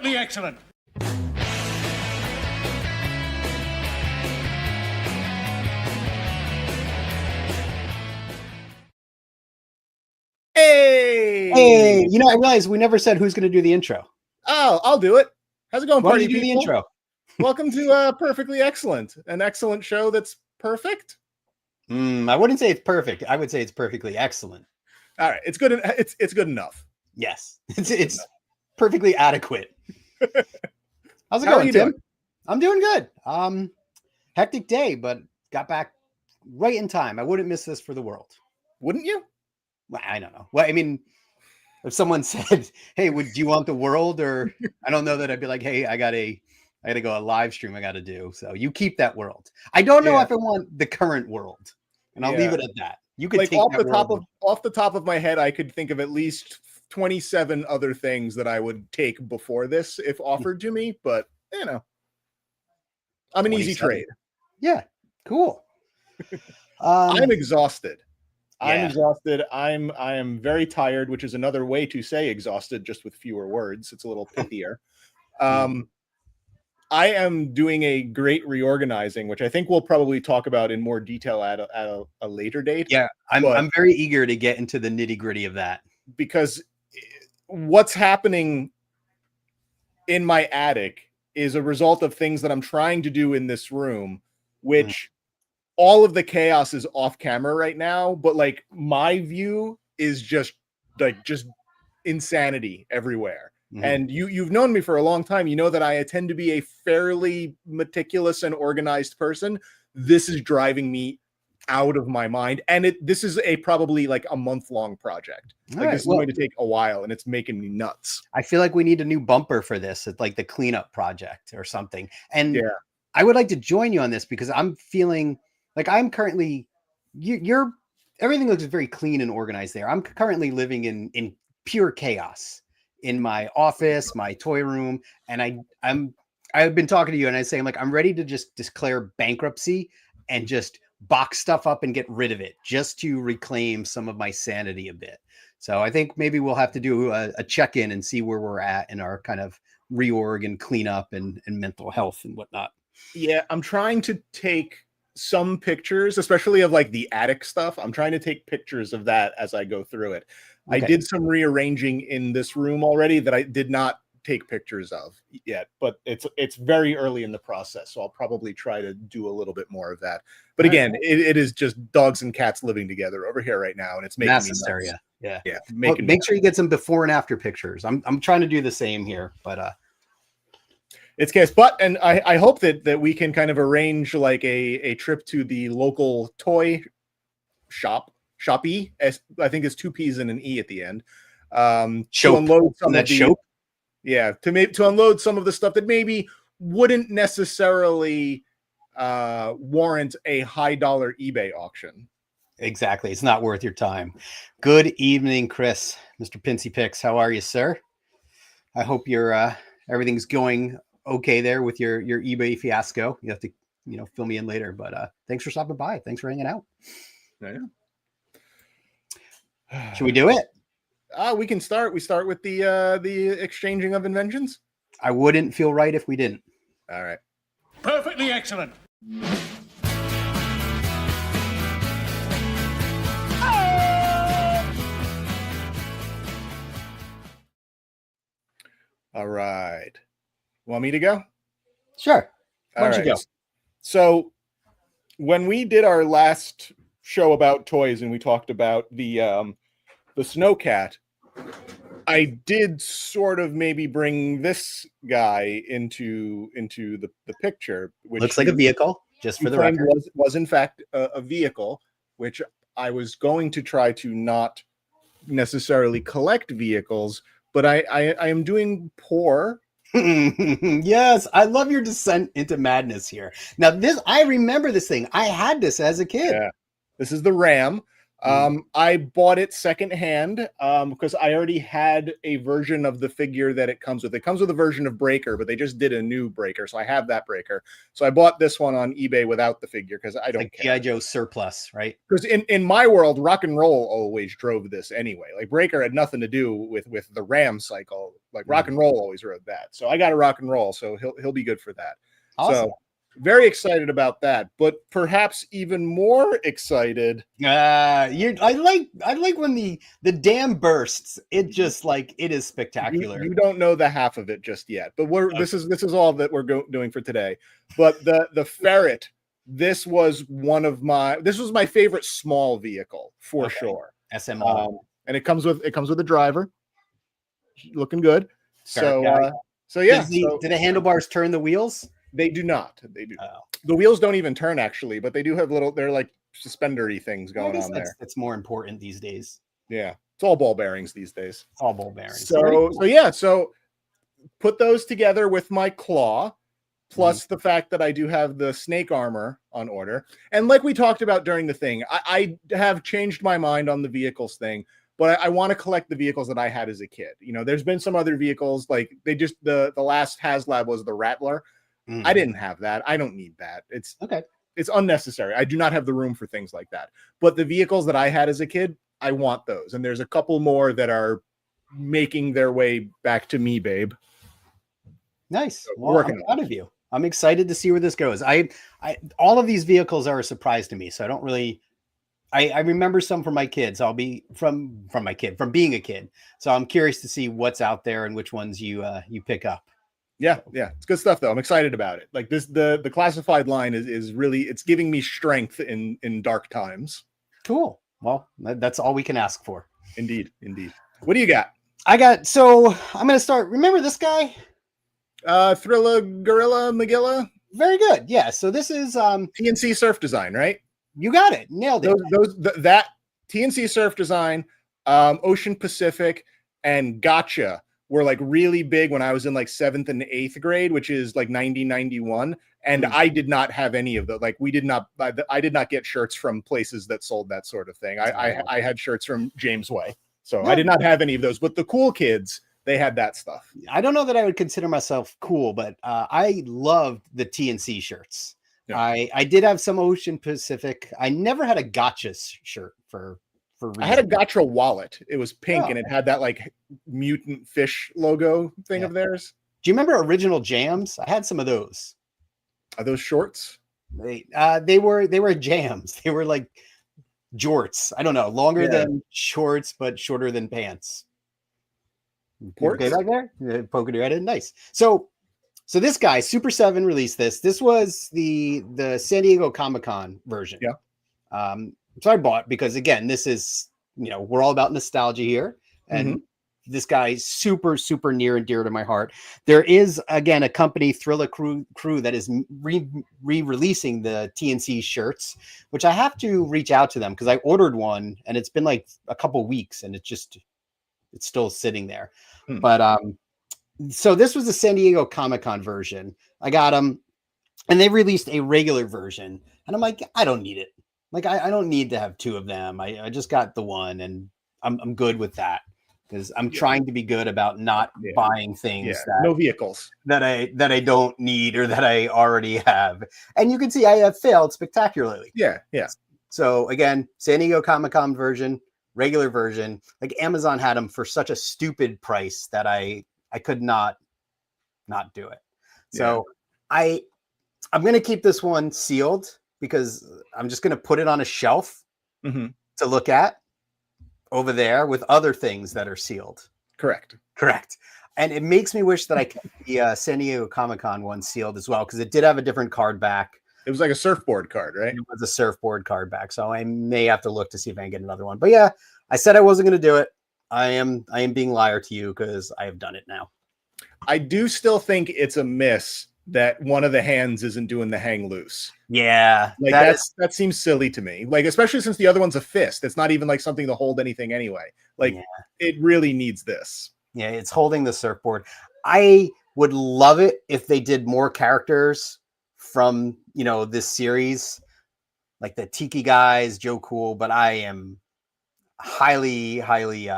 Perfectly excellent. Hey, you know, I realized we never said who's going to do the intro. Oh, I'll do it. How's it going, Why don't party you do the people? intro? Welcome to Perfectly Excellent, an excellent show that's perfect. I wouldn't say it's perfect. I would say it's perfectly excellent. All right, it's good. It's good enough. Yes, it's perfectly adequate. How's it How are going, you Tim? doing? I'm doing good. Hectic day, but got back right in time. I wouldn't miss this for the world. Wouldn't you? Well, I don't know. Well, I mean, if someone said, "Hey, do you want the world?" or I don't know that I'd be like, "Hey, I gotta go a live stream. I gotta do." So you keep that world. I don't know if I want the current world, and I'll leave it at that. You could like take off that the top of my head, I could think of at least 27 other things that I would take before this if offered to me. But you know, I'm an easy trade. Yeah, cool. I'm exhausted. Yeah. I'm exhausted. I am very tired, which is another way to say exhausted, just with fewer words. It's a little pithier. I am doing a great reorganizing, which I think we'll probably talk about in more detail at a later date. Yeah, I'm very eager to get into the nitty-gritty of that. Because what's happening in my attic is a result of things that I'm trying to do in this room, which all of the chaos is off camera right now, but like my view is just insanity everywhere. And you've known me for a long time. You know that I tend to be a fairly meticulous and organized person. This is driving me out of my mind. And this is probably like a month-long project. This is going to take a while, and it's making me nuts. I feel like we need a new bumper for this. It's like the cleanup project or something. And I would like to join you on this because I'm feeling like I'm currently everything looks very clean and organized there. I'm currently living in pure chaos in my office, my toy room, and I've been talking to you and I'm saying like I'm ready to just declare bankruptcy and just box stuff up and get rid of it just to reclaim some of my sanity a bit. So I think maybe we'll have to do a check-in and see where we're at in our kind of reorg and cleanup and mental health and whatnot. Yeah, I'm trying to take some pictures, especially of like the attic stuff. I'm trying to take pictures of that as I go through it. Okay. I did some rearranging in this room already that I did not take pictures of yet, but it's very early in the process, so I'll probably try to do a little bit more of that. But again, it is just dogs and cats living together over here right now, and it's making me nuts. Yeah. Make sure you get some before and after pictures. I'm trying to do the same here, but it's case. But and I hope that we can kind of arrange like a trip to the local toy shoppy. I think it's 2 P's and an E at the end. To unload some of the to unload some of the stuff that maybe wouldn't necessarily warrant a high dollar eBay auction. Exactly. It's not worth your time. Good evening, Chris. Mr. Pincy Picks. How are you, sir? I hope your everything's going okay there with your eBay fiasco. You have to, fill me in later, but thanks for stopping by. Thanks for hanging out. Yeah. Should we do it? We can start. We start with the exchanging of inventions. I wouldn't feel right if we didn't. All right. Perfectly excellent. All right. Want me to go? Sure. Why don't you go? So when we did our last show about toys and we talked about the Snowcat, I did sort of maybe bring this guy into the picture, which looks like a vehicle, just for the record. Was in fact a vehicle, which I was going to try to not necessarily collect vehicles, but I am doing poor. Yes, I love your descent into madness here. Now I remember this thing. I had this as a kid. Yeah. This is the Ram. I bought it secondhand because I already had a version of the figure that it comes with. It comes with a version of Breaker, but they just did a new Breaker, so I have that Breaker. So I bought this one on eBay without the figure because I don't care. G.I. Joe surplus, right? Because in my world, rock and roll always drove this anyway. Like Breaker had nothing to do with the Ram cycle. Like Rock and Roll always rode that. So I got a Rock and Roll, so he'll be good for that. Awesome. So very excited about that, but perhaps even more excited. I like when the dam bursts. It just like it is spectacular. You don't know the half of it just yet, but this is all that we're doing for today. But the ferret, this was my favorite small vehicle for sure. SMO. And it comes with a driver, looking good. So yeah. Do the handlebars turn the wheels? They do not. They do. The wheels don't even turn actually, but they do have they're like suspendery things going on there. That's more important these days. Yeah. It's all ball bearings these days. All ball bearings. So put those together with my claw, plus the fact that I do have the snake armor on order. And like we talked about during the thing, I have changed my mind on the vehicles thing, but I want to collect the vehicles that I had as a kid. You know, there's been some other vehicles, like the last HasLab was the Rattler. I didn't have that. I don't need that. It's unnecessary. I do not have the room for things like that. But the vehicles that I had as a kid, I want those. And there's a couple more that are making their way back to me, babe. Nice. Well, I'm proud of you. I'm excited to see where this goes. I all of these vehicles are a surprise to me, so I don't really. I remember some from my kids. I'll be from being a kid. So I'm curious to see what's out there and which ones you pick up. Yeah, it's good stuff though. I'm excited about it. Like the classified line is really, it's giving me strength in dark times. Cool. Well, that's all we can ask for. Indeed. What do you got? I'm gonna start. Remember this guy? Thrilla Gorilla Magilla. Very good. Yeah. So this is TNC Surf Design, right? You got it. Nailed it. That TNC Surf Design, Ocean Pacific, and Gotcha were like really big when I was in like 7th and 8th grade, which is like 91. And I did not have any of those. Like I did not get shirts from places that sold that sort of thing. I had shirts from James Way. So I did not have any of those, but the cool kids, they had that stuff. I don't know that I would consider myself cool, but I loved the TNC shirts. Yeah. I did have some Ocean Pacific. I never had a Gotcha shirt for reason. I had a Gotcha wallet. It was pink and it had that like mutant fish logo thing of theirs. Do you remember original jams? I had some of those. Are those shorts? They were jams. They were like jorts. I don't know, longer than shorts, but shorter than pants. Okay, back there, poking your head in. Nice. So this guy, Super 7, released this. This was the San Diego Comic-Con version. Yeah. So I bought because again, this is, we're all about nostalgia here, and this guy is super, super near and dear to my heart. There is again a company, Thrilla Crew, that is re-releasing the TNC shirts, which I have to reach out to them because I ordered one and it's been like a couple weeks and it's still sitting there. But so this was the San Diego Comic-Con version. I got them, and they released a regular version, and I'm like, I don't need it. Like I don't need to have two of them. I just got the one, and I'm good with that because I'm trying to be good about not buying things no vehicles that I don't need or that I already have. And you can see I have failed spectacularly. Yeah. So again, San Diego Comic-Con version, regular version. Like Amazon had them for such a stupid price that I could not do it. So I'm going to keep this one sealed because I'm just going to put it on a shelf to look at over there with other things that are sealed. Correct. And it makes me wish that I kept the San Diego Comic-Con one sealed as well, because it did have a different card back. It was like a surfboard card, right? It was a surfboard card back. So I may have to look to see if I can get another one. But yeah, I said I wasn't going to do it. I am being liar to you because I have done it now. I do still think it's a miss that one of the hands isn't doing the hang loose. Yeah. Like that seems silly to me. Like, especially since the other one's a fist. It's not even like something to hold anything anyway. Like it really needs this. Yeah, it's holding the surfboard. I would love it if they did more characters from, this series, like the Tiki guys, Joe Cool, but I am highly, highly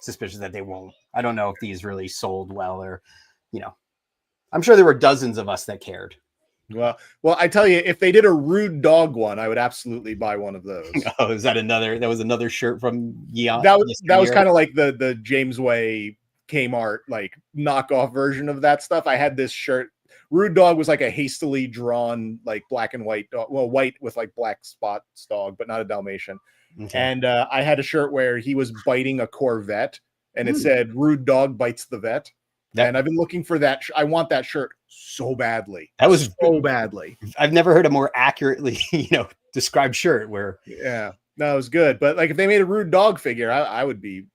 suspicious that they won't. I don't know if these really sold well or, I'm sure there were dozens of us that cared. Well, I tell you, if they did a rude dog one, I would absolutely buy one of those. Oh, that was another shirt from Yeon? That was kind of like the James Way Kmart like knockoff version of that stuff. I had this shirt. Rude Dog was like a hastily drawn like black and white dog, well, white with like black spots dog, but not a Dalmatian. Okay. And I had a shirt where he was biting a Corvette, and it said "Rude Dog bites the vet." And I've been looking for that. I want that shirt so badly. That was so badly. I've never heard a more accurately, described shirt where. Yeah, no, it was good. But like, if they made a Rude Dog figure, I would be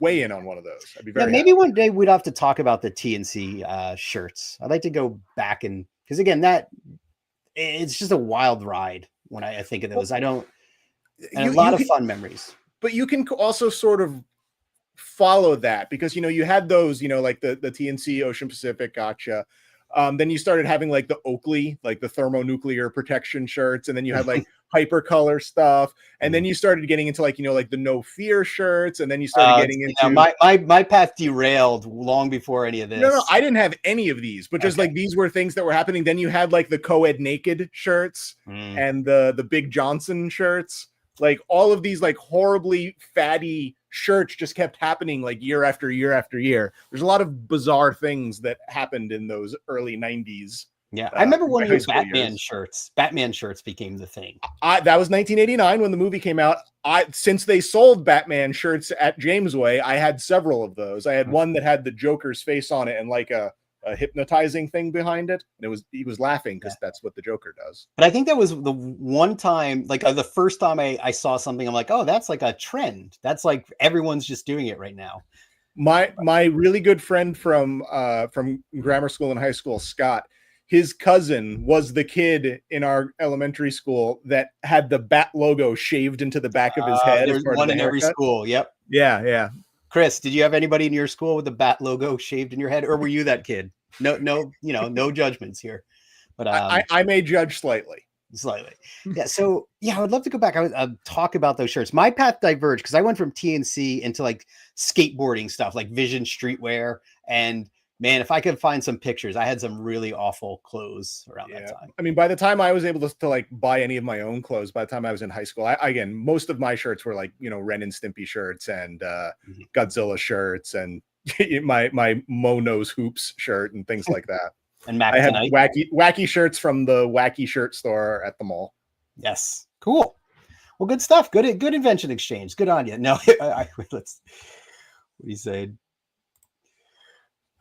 way in on one of those. I'd be very maybe one day we'd have to talk about the TNC shirts. I'd like to go back because again, it's just a wild ride when I think of those. A lot of fun memories. But you can also sort of follow that because you had those, like the TNC Ocean Pacific gotcha. Then you started having like the Oakley, like the thermonuclear protection shirts, and then you had like hypercolor stuff, and then you started getting into like like the No Fear shirts, and then you started getting into my path derailed long before any of this. No, I didn't have any of these, but just like these were things that were happening. Then you had like the co-ed naked shirts and the Big Johnson shirts, like all of these like horribly fatty shirts just kept happening like year after year after year. There's a lot of bizarre things that happened in those early 90s. Yeah, I remember one of your Batman shirts. Batman shirts became the thing. That was 1989 when the movie came out. Since they sold Batman shirts at Jamesway, I had several of those. I had one that had the Joker's face on it and like a hypnotizing thing behind it, and he was laughing because that's what the Joker does. But I think that was the one time, like the first time I saw something, I'm like, oh, that's like a trend. That's like everyone's just doing it right now. My really good friend from grammar school and high school, Scott, his cousin was the kid in our elementary school that had the Bat logo shaved into the back of his head. There's one in every school. Yep. Yeah. Chris, did you have anybody in your school with the Bat logo shaved in your head, or were you that kid? No, no judgments here. But I may judge slightly. Yeah. So I would love to go back. I would talk about those shirts. My path diverged because I went from TNC into like skateboarding stuff, like Vision Streetwear. And man, if I could find some pictures, I had some really awful clothes around that time. I mean, by the time I was able to like buy any of my own clothes, by the time I was in high school, again, most of my shirts were like, Ren and Stimpy shirts and Godzilla shirts and my Mo Nose Hoops shirt and things like that. And Mac I had wacky shirts from the Wacky Shirt store at the mall. Yes. Cool. Well, good stuff. Good invention exchange. Good on you. No, what do you say?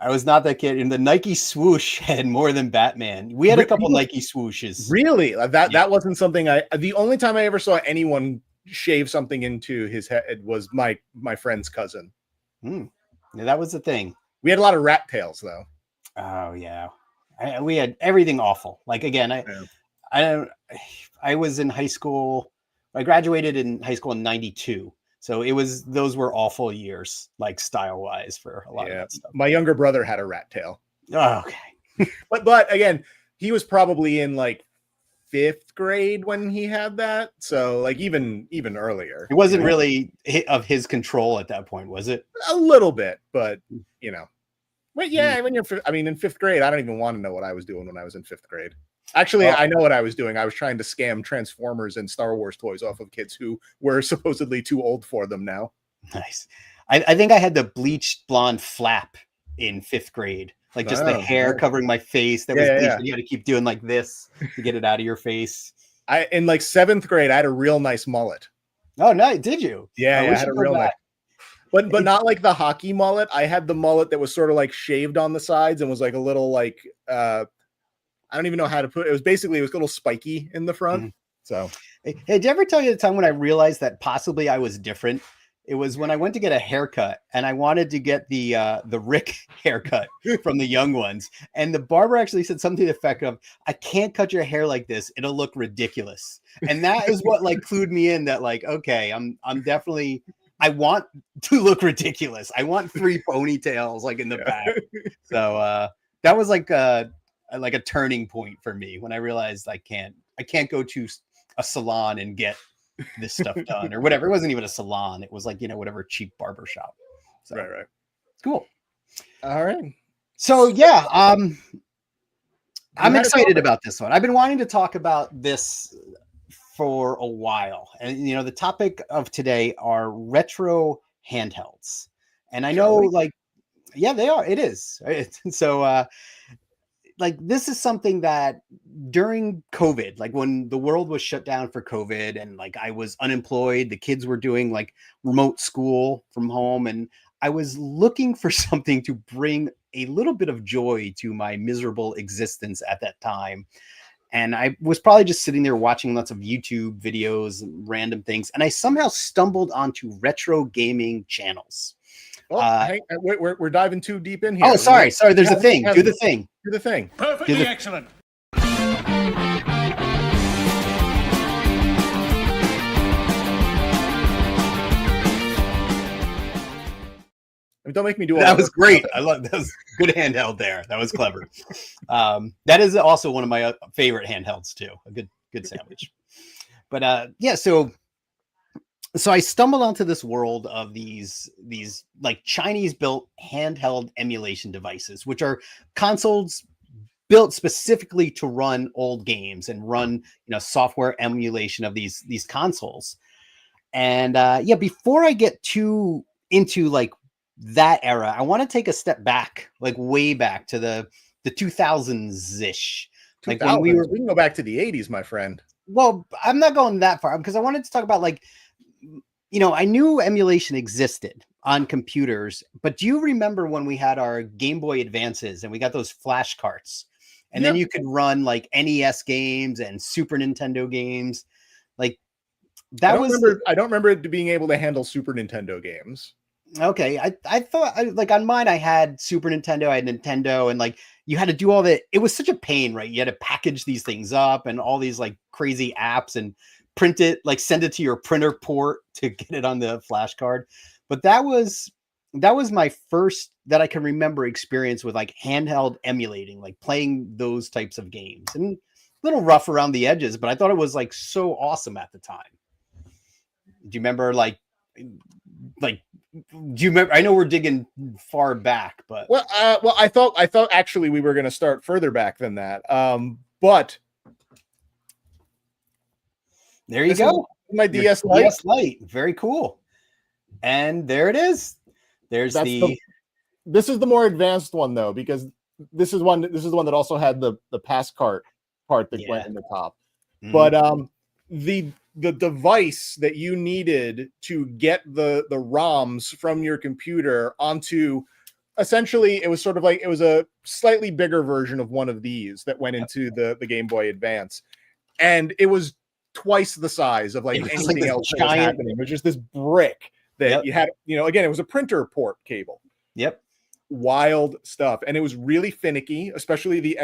I was not that kid. And the Nike swoosh had more than Batman. We had a couple Nike swooshes. Really? That wasn't something the only time I ever saw anyone shave something into his head was my friend's cousin. Yeah, that was the thing. We had a lot of rat tails though. Oh yeah. We had everything awful. Like again, I was in high school. I graduated in high school in 92. So those were awful years, like style wise for a lot of that stuff. My younger brother had a rat tail. Oh, okay. but again, he was probably in like 5th grade when he had that. So like even earlier. It wasn't really of his control at that point, was it? A little bit, but But yeah, when in 5th grade, I don't even want to know what I was doing when I was in 5th grade. Actually, I know what I was doing. I was trying to scam Transformers and Star Wars toys off of kids who were supposedly too old for them now. Nice. I think I had the bleached blonde flap in 5th grade. Like just the hair covering my face that was bleached. And you had to keep doing like this to get it out of your face. In like 7th grade, I had a real nice mullet. Oh, no, did you? Yeah, I had a real nice. But not like the hockey mullet. I had the mullet that was sort of like shaved on the sides and was like a little like I don't even know how to put it. It was a little spiky in the front. So hey, did I ever tell you the time when I realized that possibly I was different? It was when I went to get a haircut and I wanted to get the Rick haircut from the young ones. And the barber actually said something to the effect of, I can't cut your hair like this. It'll look ridiculous. And that is what like clued me in that like, okay, I'm definitely, I want to look ridiculous. I want 3 ponytails like in the back. So that was like a turning point for me when I realized I can't go to a salon and get this stuff done or whatever. It wasn't even a salon. It was like, whatever cheap barber shop. So, right. Cool. All right. So yeah, I'm excited about this one. I've been wanting to talk about this for a while. And, the topic of today are retro handhelds. And I know like, Yeah, they are. It is. So like this is something that during COVID, like when the world was shut down for COVID and like I was unemployed, the kids were doing like remote school from home, and I was looking for something to bring a little bit of joy to my miserable existence at that time. And I was probably just sitting there watching lots of YouTube videos and random things, and I somehow stumbled onto retro gaming channels. Oh, hey, we're diving too deep in here. Oh, sorry. There's a thing. Do the thing. Do the thing. Perfectly excellent. Don't make me do all that. Was great. I love that. Was good handheld there. That was clever. That is also one of my favorite handhelds too. A good sandwich. But yeah, so I stumbled onto this world of these like Chinese built handheld emulation devices, which are consoles built specifically to run old games and run, software emulation of these consoles. And yeah, before I get too into like that era, I want to take a step back, like way back to the 2000s ish. Like when we can go back to the 80s, my friend. Well, I'm not going that far because I wanted to talk about like, I knew emulation existed on computers, but do you remember when we had our Game Boy Advances and we got those flash carts, and then you could run like NES games and Super Nintendo games? Like that I don't remember it being able to handle Super Nintendo games. Okay, I thought like on mine I had Super Nintendo, I had Nintendo, and like you had to do all that. It was such a pain, right? You had to package these things up and all these like crazy apps and print it, like send it to your printer port to get it on the flash card. But that was my first that I can remember experience with like handheld emulating, like playing those types of games, and a little rough around the edges, but I thought it was like so awesome at the time. Do you remember like do you remember? I know we're digging far back, but well, I thought actually we were going to start further back than that. But there you go. My DS Lite. DS Lite, very cool. And there it is. This is the more advanced one though, because this is one that also had the pass cart part that went in the top. Mm-hmm. But the device that you needed to get the ROMs from your computer onto, essentially it was sort of like, it was a slightly bigger version of one of these that went into the Game Boy Advance, and it was twice the size of like anything else that was happening. It was just this brick that you had, again, it was a printer port cable. Yep. Wild stuff. And it was really finicky, especially the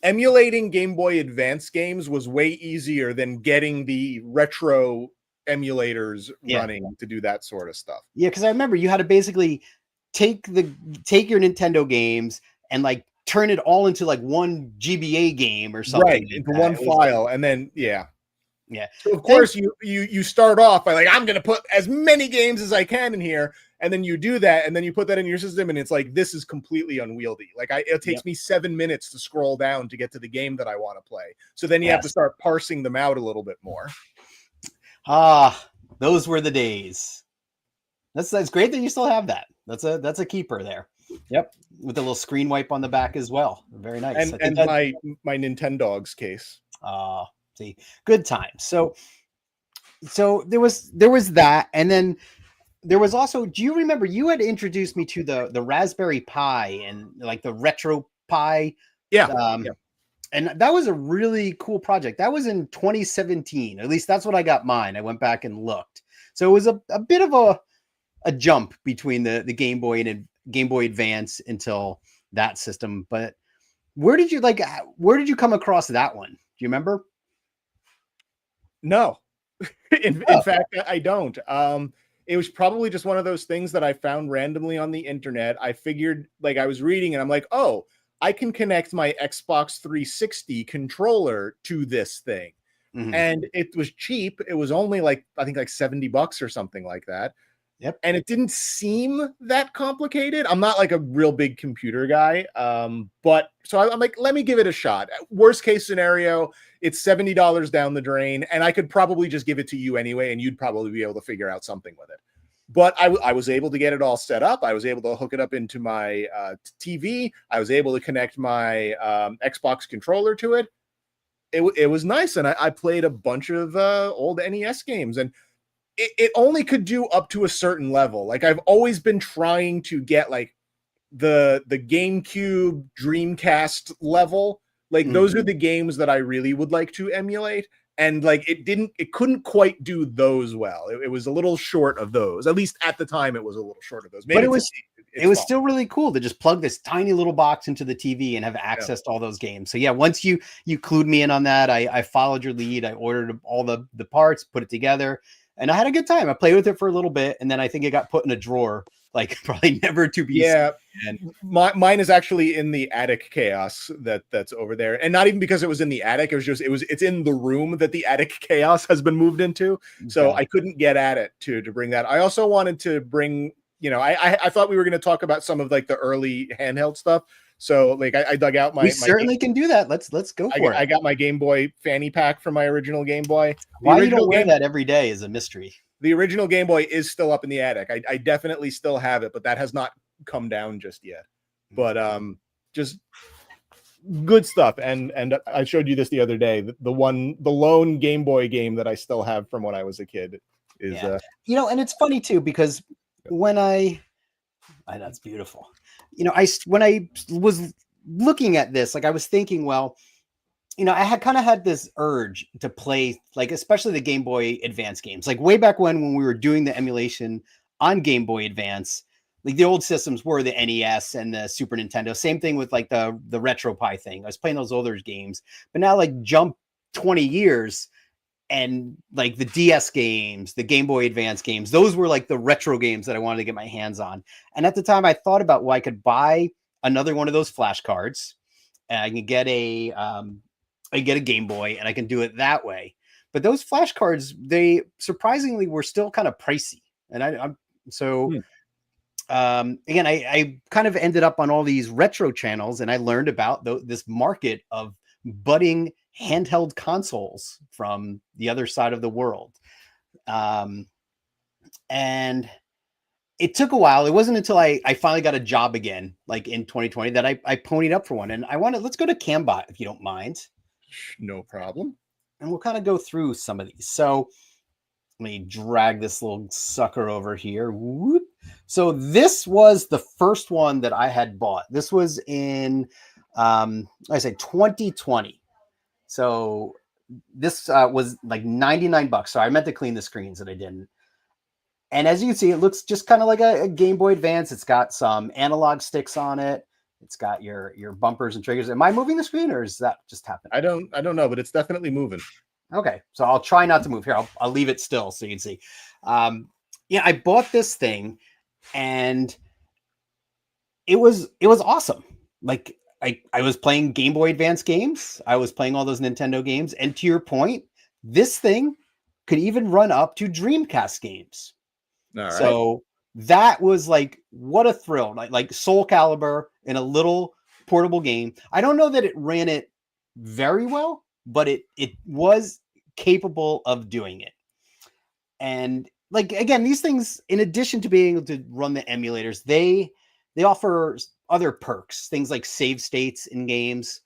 emulating Game Boy Advance games was way easier than getting the retro emulators running to do that sort of stuff. Yeah, because I remember you had to basically take your Nintendo games and like turn it all into like one GBA game or something. Right, into one file, and then yeah. So of course you start off by like, I'm gonna put as many games as I can in here, and then you do that, and then you put that in your system, and it's like, this is completely unwieldy. Like it takes me 7 minutes to scroll down to get to the game that I want to play. So then you have to start parsing them out a little bit more. Those were the days. That's great that you still have that. That's a keeper there. Yep, with a little screen wipe on the back as well. Very nice. And my Nintendogs case. See, good times. So there was that, and then there was also, do you remember you had introduced me to the Raspberry Pi and like the Retro Pi? Yeah. And that was a really cool project. That was in 2017. At least that's what I got mine. I went back and looked. So it was a bit of a jump between the Game Boy and Game Boy Advance until that system. But where did you come across that one? Do you remember? No. In fact, I don't. It was probably just one of those things that I found randomly on the internet. I figured, like, I was reading and I'm like, oh, I can connect my Xbox 360 controller to this thing. Mm-hmm. And it was cheap. It was only like, I think like $70 or something like that. Yep. And it didn't seem that complicated. I'm not like a real big computer guy. But so I'm like, let me give it a shot. Worst case scenario, it's $70 down the drain, and I could probably just give it to you anyway, and you'd probably be able to figure out something with it. but I was able to get it all set up. I was able to hook it up into my TV. I was able to connect my Xbox controller to it. It was nice, and I played a bunch of old NES games, and it only could do up to a certain level. Like, I've always been trying to get like the GameCube, Dreamcast level. Like, those are the games that I really would like to emulate. And like, it couldn't quite do those well. It was a little short of those. At least at the time, it was a little short of those. Maybe but it was still really cool to just plug this tiny little box into the TV and have access to all those games. So yeah, once you clued me in on that, I followed your lead. I ordered all the parts, put it together, and I had a good time. I played with it for a little bit, and then I think it got put in a drawer, like probably never to be seen. And mine is actually in the attic chaos that's over there, and not even because it was in the attic. It's in the room that the attic chaos has been moved into. So I couldn't get at it to bring that. I also wanted to bring, I thought we were going to talk about some of like the early handheld stuff. So like I dug out my. We certainly can do that. Let's go for it. I got my Game Boy fanny pack from my original Game Boy. Why you don't wear that every day is a mystery. The original Game Boy is still up in the attic. I definitely still have it, but that has not come down just yet. But just good stuff. And I showed you this the other day. The lone Game Boy game that I still have from when I was a kid is and it's funny too, because when that's beautiful. When I was looking at this, like I was thinking, well, I had kind of had this urge to play, like, especially the Game Boy Advance games, like way back when we were doing the emulation on Game Boy Advance. Like, the old systems were the NES and the Super Nintendo. Same thing with like the RetroPie thing. I was playing those older games, but now like jump 20 years and like the DS games, the Game Boy Advance games, those were like the retro games that I wanted to get my hands on. And at the time I thought about, well, I could buy another one of those flashcards and I can get a Game Boy and I can do it that way. But those flashcards, they surprisingly were still kind of pricey. And again, I kind of ended up on all these retro channels, and I learned about this market of budding handheld consoles from the other side of the world. And it took a while. It wasn't until I finally got a job again, like in 2020, that I ponied up for one. And let's go to Cambot, if you don't mind. No problem. And we'll kind of go through some of these. So let me drag this little sucker over here. Whoop. So this was the first one that I had bought. This was in, 2020. So this was like $99. So I meant to clean the screens and I didn't. And as you can see, it looks just kind of like a Game Boy Advance. It's got some analog sticks on it. It's got your bumpers and triggers. Am I moving the screen, or is that just happening? I don't know, but it's definitely moving. Okay, so I'll try not to move here. I'll leave it still so you can see. I bought this thing, and it was awesome. Like I was playing Game Boy Advance games. I was playing all those Nintendo games, and to your point, this thing could even run up to Dreamcast games. All right. So that was like, what a thrill. Like Soul Calibur in a little portable game. I don't know that it ran it very well, but it was capable of doing it. And like, again, these things, in addition to being able to run the emulators, they offer other perks, things like save states in games,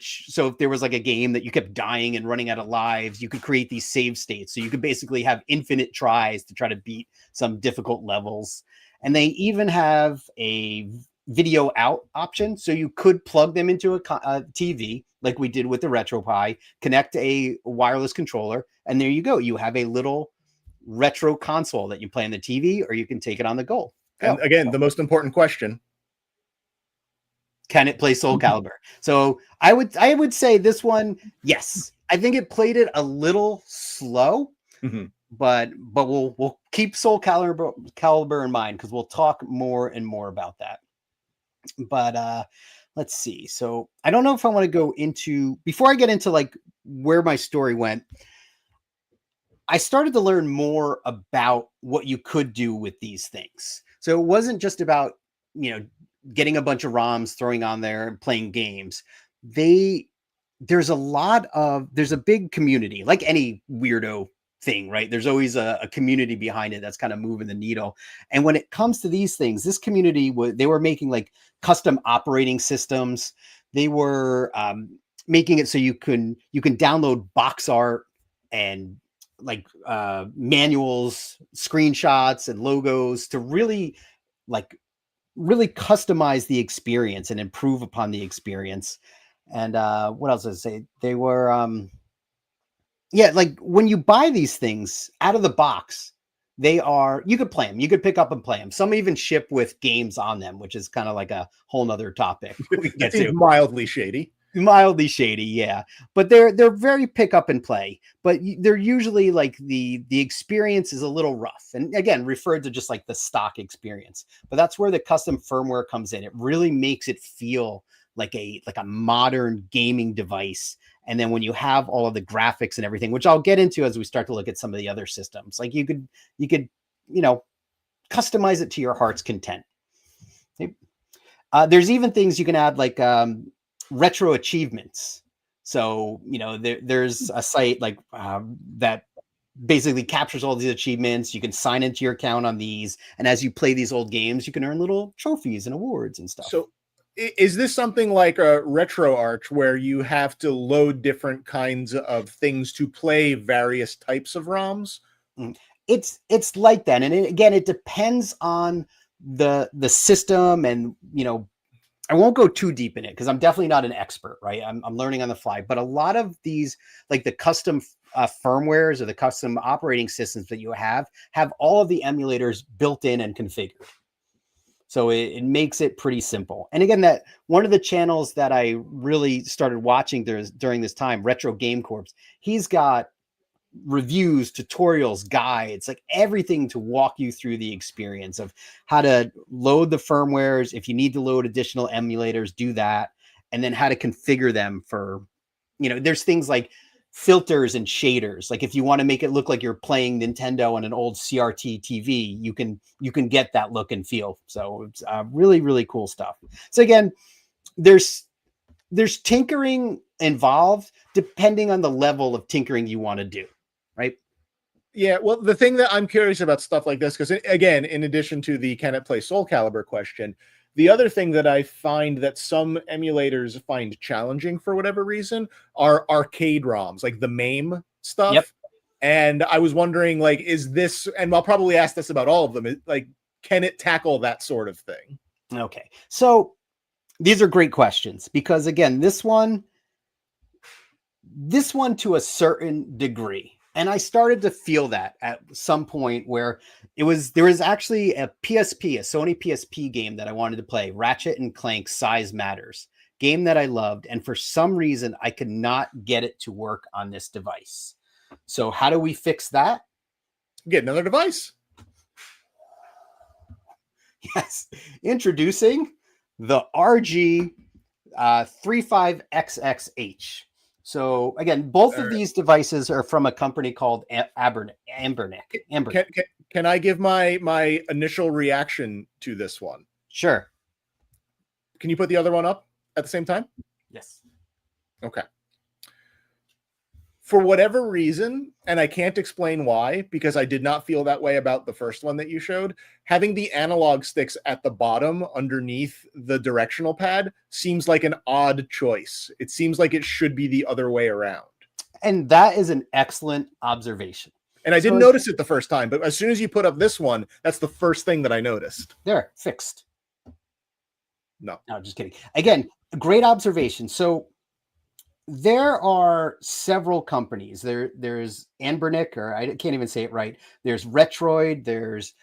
so if there was like a game that you kept dying and running out of lives, you could create these save states. So you could basically have infinite tries to try to beat some difficult levels. And they even have a video out option. So you could plug them into a TV, like we did with the RetroPie, connect a wireless controller, and there you go. You have a little retro console that you play on the TV, or you can take it on the go. And again, the most important question: can it play Soul Calibur? So I would say this one, yes. I think it played it a little slow, but we'll keep Soul Calibur in mind, because we'll talk more and more about that. But let's see. So I don't know if I want to go into, before I get into like where my story went, I started to learn more about what you could do with these things. So it wasn't just about, getting a bunch of ROMs, throwing on there and playing games. There's a big community, like any weirdo thing, right? There's always a community behind it that's kind of moving the needle. And when it comes to these things, this community they were making like custom operating systems. They were making it so you can download box art and like manuals, screenshots, and logos to really customize the experience and improve upon the experience. And what else did I say? They were yeah, like when you buy these things out of the box, you could play them. You could pick up and play them. Some even ship with games on them, which is kind of like a whole nother topic. That seems mildly shady. Mildly shady, yeah. But they're very pick up and play. But they're usually like the experience is a little rough. And again, referred to just like the stock experience. But that's where the custom firmware comes in. It really makes it feel like a modern gaming device. And then when you have all of the graphics and everything, which I'll get into as we start to look at some of the other systems, like you could, customize it to your heart's content. There's even things you can add like retro achievements. So, there's a site like that basically captures all these achievements. You can sign into your account on these. And as you play these old games, you can earn little trophies and awards and stuff. So is this something like a RetroArch where you have to load different kinds of things to play various types of ROMs? It's like that. And again, it depends on the system. And, I won't go too deep in it because I'm definitely not an expert, right? I'm learning on the fly. But a lot of these, like the custom firmwares or the custom operating systems that you have all of the emulators built in and configured. So it makes it pretty simple. And again, that one of the channels that I really started watching during this time, Retro Game Corps, he's got reviews, tutorials, guides, like everything to walk you through the experience of how to load the firmwares. If you need to load additional emulators, do that. And then how to configure them for, there's things like filters and shaders. Like if you want to make it look like you're playing Nintendo on an old CRT TV, you can get that look and feel. So it's really, really cool stuff. So again, there's tinkering involved depending on the level of tinkering you want to do, right? Yeah, well, the thing that I'm curious about stuff like this, because again, in addition to the can it play Soul Calibur question, the other thing that I find that some emulators find challenging for whatever reason are arcade ROMs, like the MAME stuff. Yep. And I was wondering, like, is this, and I'll probably ask this about all of them, like, can it tackle that sort of thing? Okay. So these are great questions because again, this one to a certain degree. And I started to feel that at some point where there was actually a Sony PSP game that I wanted to play, Ratchet and Clank Size Matters, game that I loved. And for some reason, I could not get it to work on this device. So how do we fix that? Get another device. Yes. Introducing the RG 35XXH. So again, both of these devices are from a company called Ambernick. Can I give my initial reaction to this one? Sure. Can you put the other one up at the same time? Yes. Okay. For whatever reason, and I can't explain why, because I did not feel that way about the first one that you showed, having the analog sticks at the bottom underneath the directional pad seems like an odd choice. It seems like it should be the other way around. And that is an excellent observation. And I didn't notice it the first time, but as soon as you put up this one, that's the first thing that I noticed. There, fixed. No, just kidding. Again, great observation. So there are several companies. There's Anbernic, or I can't even say it right. There's Retroid. There's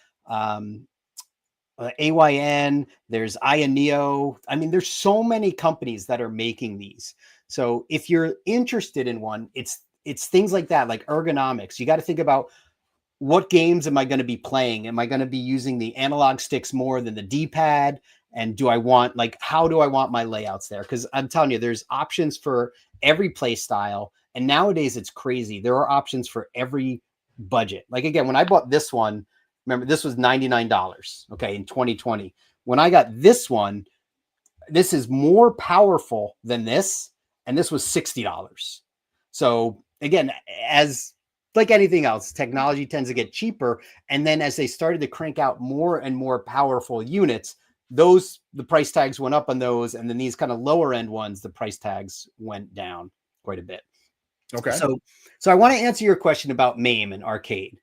AYN. There's Ioneo. I mean, there's so many companies that are making these. So if you're interested in one, it's things like that, like ergonomics. You got to think about what games am I going to be playing? Am I going to be using the analog sticks more than the D-pad? And do I want, like, how do I want my layouts there? Because I'm telling you, there's options for every play style. And nowadays it's crazy. There are options for every budget. Like, again, when I bought this one, remember, this was $99, okay, in 2020. When I got this one, this is more powerful than this, and this was $60. So again, as like anything else, technology tends to get cheaper. And then as they started to crank out more and more powerful units, the price tags went up on those. And then these kind of lower end ones, the price tags went down quite a bit. Okay. So I want to answer your question about MAME and arcade.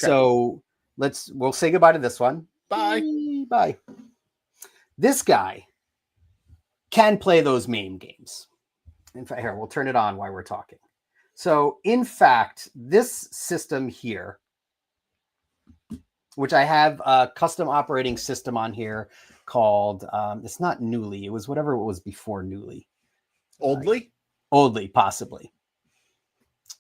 Okay. So we'll say goodbye to this one. Bye. Bye. This guy can play those MAME games. In fact, here, we'll turn it on while we're talking. So in fact, this system here, which I have a custom operating system on here called, it's not Newly. It was whatever it was before Newly. Oldly? Oldly, possibly.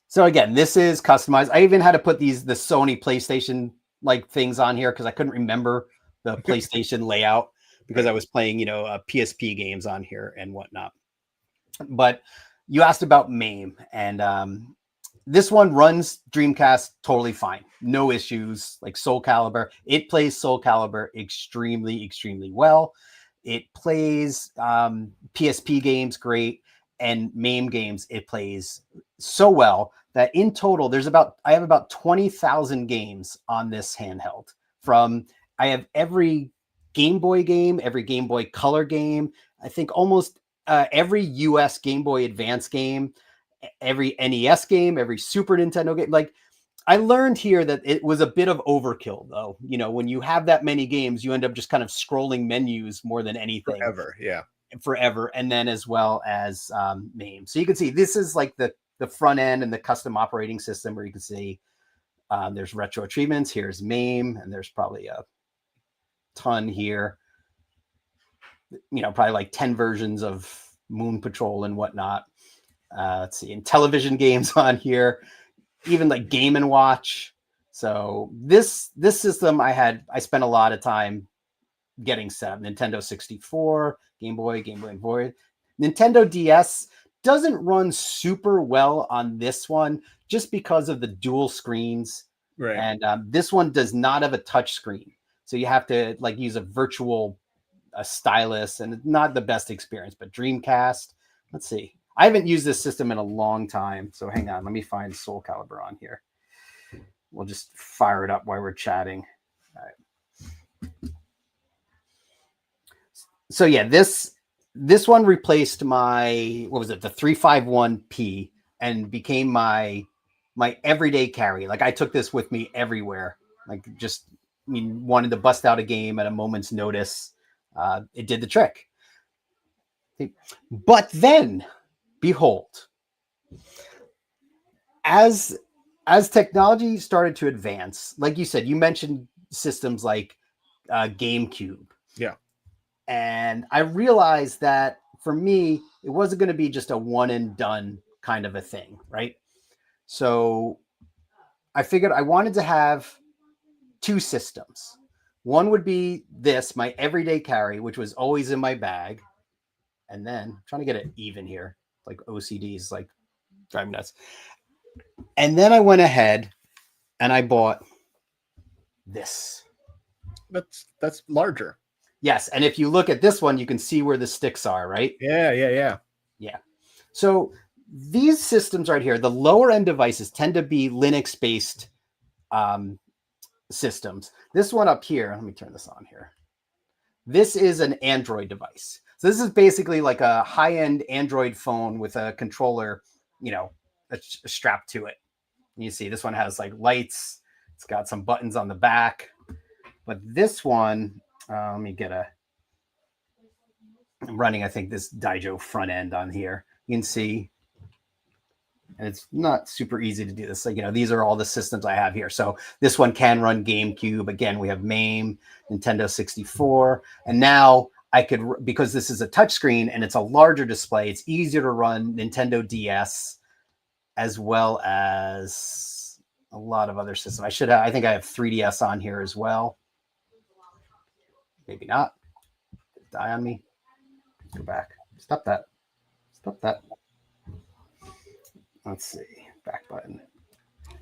So again, this is customized. I even had to put the Sony PlayStation like things on here because I couldn't remember the PlayStation layout because I was playing, PSP games on here and whatnot. But you asked about MAME, and this one runs Dreamcast totally fine. No issues, like Soul Calibur. It plays Soul Calibur extremely, extremely well. It plays PSP games great, and MAME games it plays so well that in total, I have about 20,000 games on this handheld. I have every Game Boy game, every Game Boy Color game, I think almost every US Game Boy Advance game, every NES game, every Super Nintendo game. Like, I learned here that it was a bit of overkill, though. When you have that many games, you end up just kind of scrolling menus more than anything. Forever. And then as well as MAME. So you can see this is like the front end and the custom operating system where you can see there's retro achievements. Here's MAME, and there's probably a ton here. Probably like 10 versions of Moon Patrol and whatnot. Let's see, and television games on here, even like Game & Watch. So this system I spent a lot of time getting set up. Nintendo 64, Game Boy Advance. Nintendo DS doesn't run super well on this one just because of the dual screens. Right. And this one does not have a touch screen. So you have to like use a stylus, and not the best experience. But Dreamcast, let's see. I haven't used this system in a long time. So hang on, let me find Soul Calibur on here. We'll just fire it up while we're chatting. All right. So yeah, this one replaced my, the 351P and became my everyday carry. Like, I took this with me everywhere. Like, wanted to bust out a game at a moment's notice. It did the trick. But then, behold, as technology started to advance, like you said, you mentioned systems like GameCube. Yeah. And I realized that for me, it wasn't going to be just a one and done kind of a thing, right? So I figured I wanted to have two systems. One would be this, my everyday carry, which was always in my bag. And then I'm trying to get it even here, like OCD is like driving nuts. And then I went ahead and I bought this. That's larger. Yes, and if you look at this one, you can see where the sticks are, right? Yeah. So these systems right here, the lower end devices tend to be Linux-based systems. This one up here, let me turn this on here. This is an Android device. So this is basically like a high-end Android phone with a controller, strapped to it. And you see this one has like lights. It's got some buttons on the back. But this one, let me get I'm running, I think, this Daijo front end on here. You can see, and it's not super easy to do this. Like, these are all the systems I have here. So this one can run GameCube. Again, we have MAME, Nintendo 64. And now I could, because this is a touchscreen and it's a larger display, it's easier to run Nintendo DS as well as a lot of other systems. I think I have 3DS on here as well. Maybe not. Die on me. Go back. Stop that. Let's see. Back button.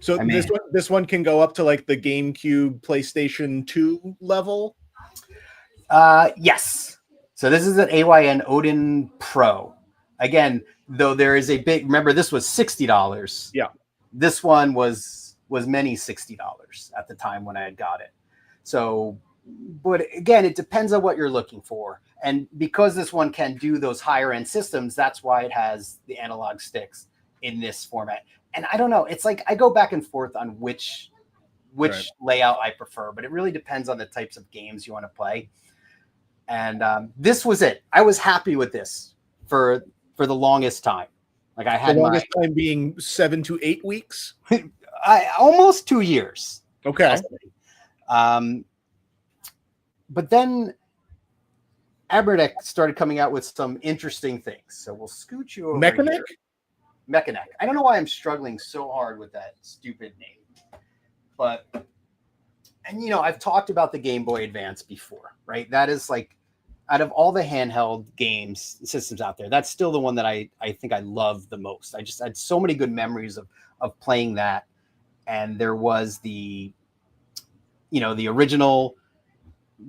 So this one can go up to like the GameCube, PlayStation 2 level? Yes. So this is an AYN Odin Pro. Again, though there is a big, remember this was $60. Yeah. This one was was many $60 at the time when I had got it. So, but again, it depends on what you're looking for. And because this one can do those higher end systems, that's why it has the analog sticks in this format. And I don't know, it's like I go back and forth on which layout I prefer, but it really depends on the types of games you want to play. And this was it. I was happy with this for the longest time. Like I had the longest time being 7 to 8 weeks. Almost 2 years. Okay. But then Aberdek started coming out with some interesting things. So we'll scoot you over Mechaneck? Mechaneck. I don't know why I'm struggling so hard with that stupid name. But, and you know, I've talked about the Game Boy Advance before, right? That is like, out of all the handheld games systems out there, that's still the one that I think I love the most. I just had so many good memories of playing that. And there was the original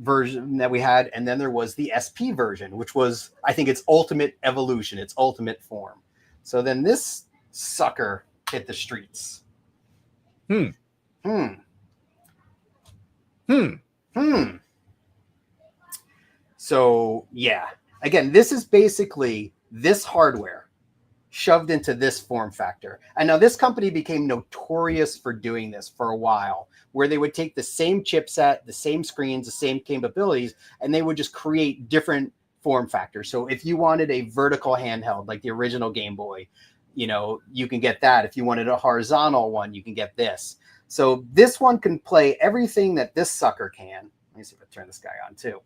version that we had, and then there was the SP version, which was, I think, its ultimate evolution, its ultimate form. So then this sucker hit the streets. So yeah, again, this is basically this hardware shoved into this form factor. And now this company became notorious for doing this for a while, where they would take the same chipset, the same screens, the same capabilities, and they would just create different form factors. So if you wanted a vertical handheld, like the original Game Boy, you can get that. If you wanted a horizontal one, you can get this. So this one can play everything that this sucker can. Let me see if I turn this guy on too.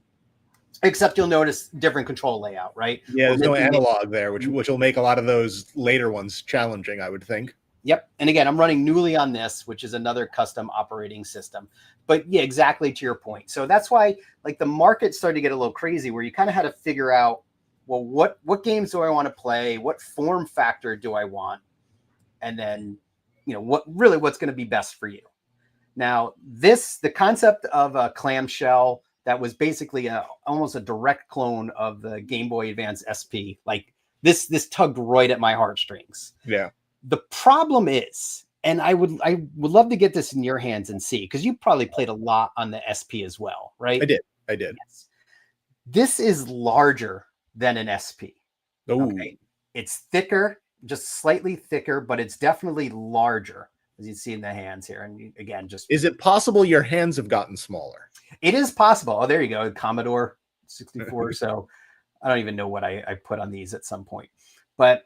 Except you'll notice different control layout, right? Yeah, there's no analog there, which will make a lot of those later ones challenging, I would think. Yep. And again, I'm running Newly on this, which is another custom operating system. But yeah, exactly to your point. So that's why like the market started to get a little crazy, where you kind of had to figure out, well, what games do I want to play? What form factor do I want? And then, what's going to be best for you. Now, the concept of a clamshell that was basically almost a direct clone of the Game Boy Advance SP. Like this tugged right at my heartstrings. Yeah. The problem is, and I would love to get this in your hands and see, because you probably played a lot on the SP as well, right? I did. Yes. This is larger than an SP. Ooh. Okay. It's thicker, just slightly thicker, but it's definitely larger, as you see in the hands here. And again, is it possible your hands have gotten smaller? It is possible. Oh, there you go. Commodore 64. So I don't even know what I put on these at some point. But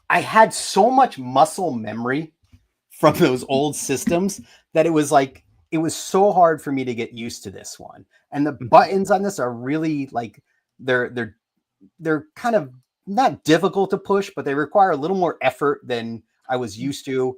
I had so much muscle memory from those old systems that it was so hard for me to get used to this one. And the buttons on this are really like, they're kind of not difficult to push, but they require a little more effort than I was used to.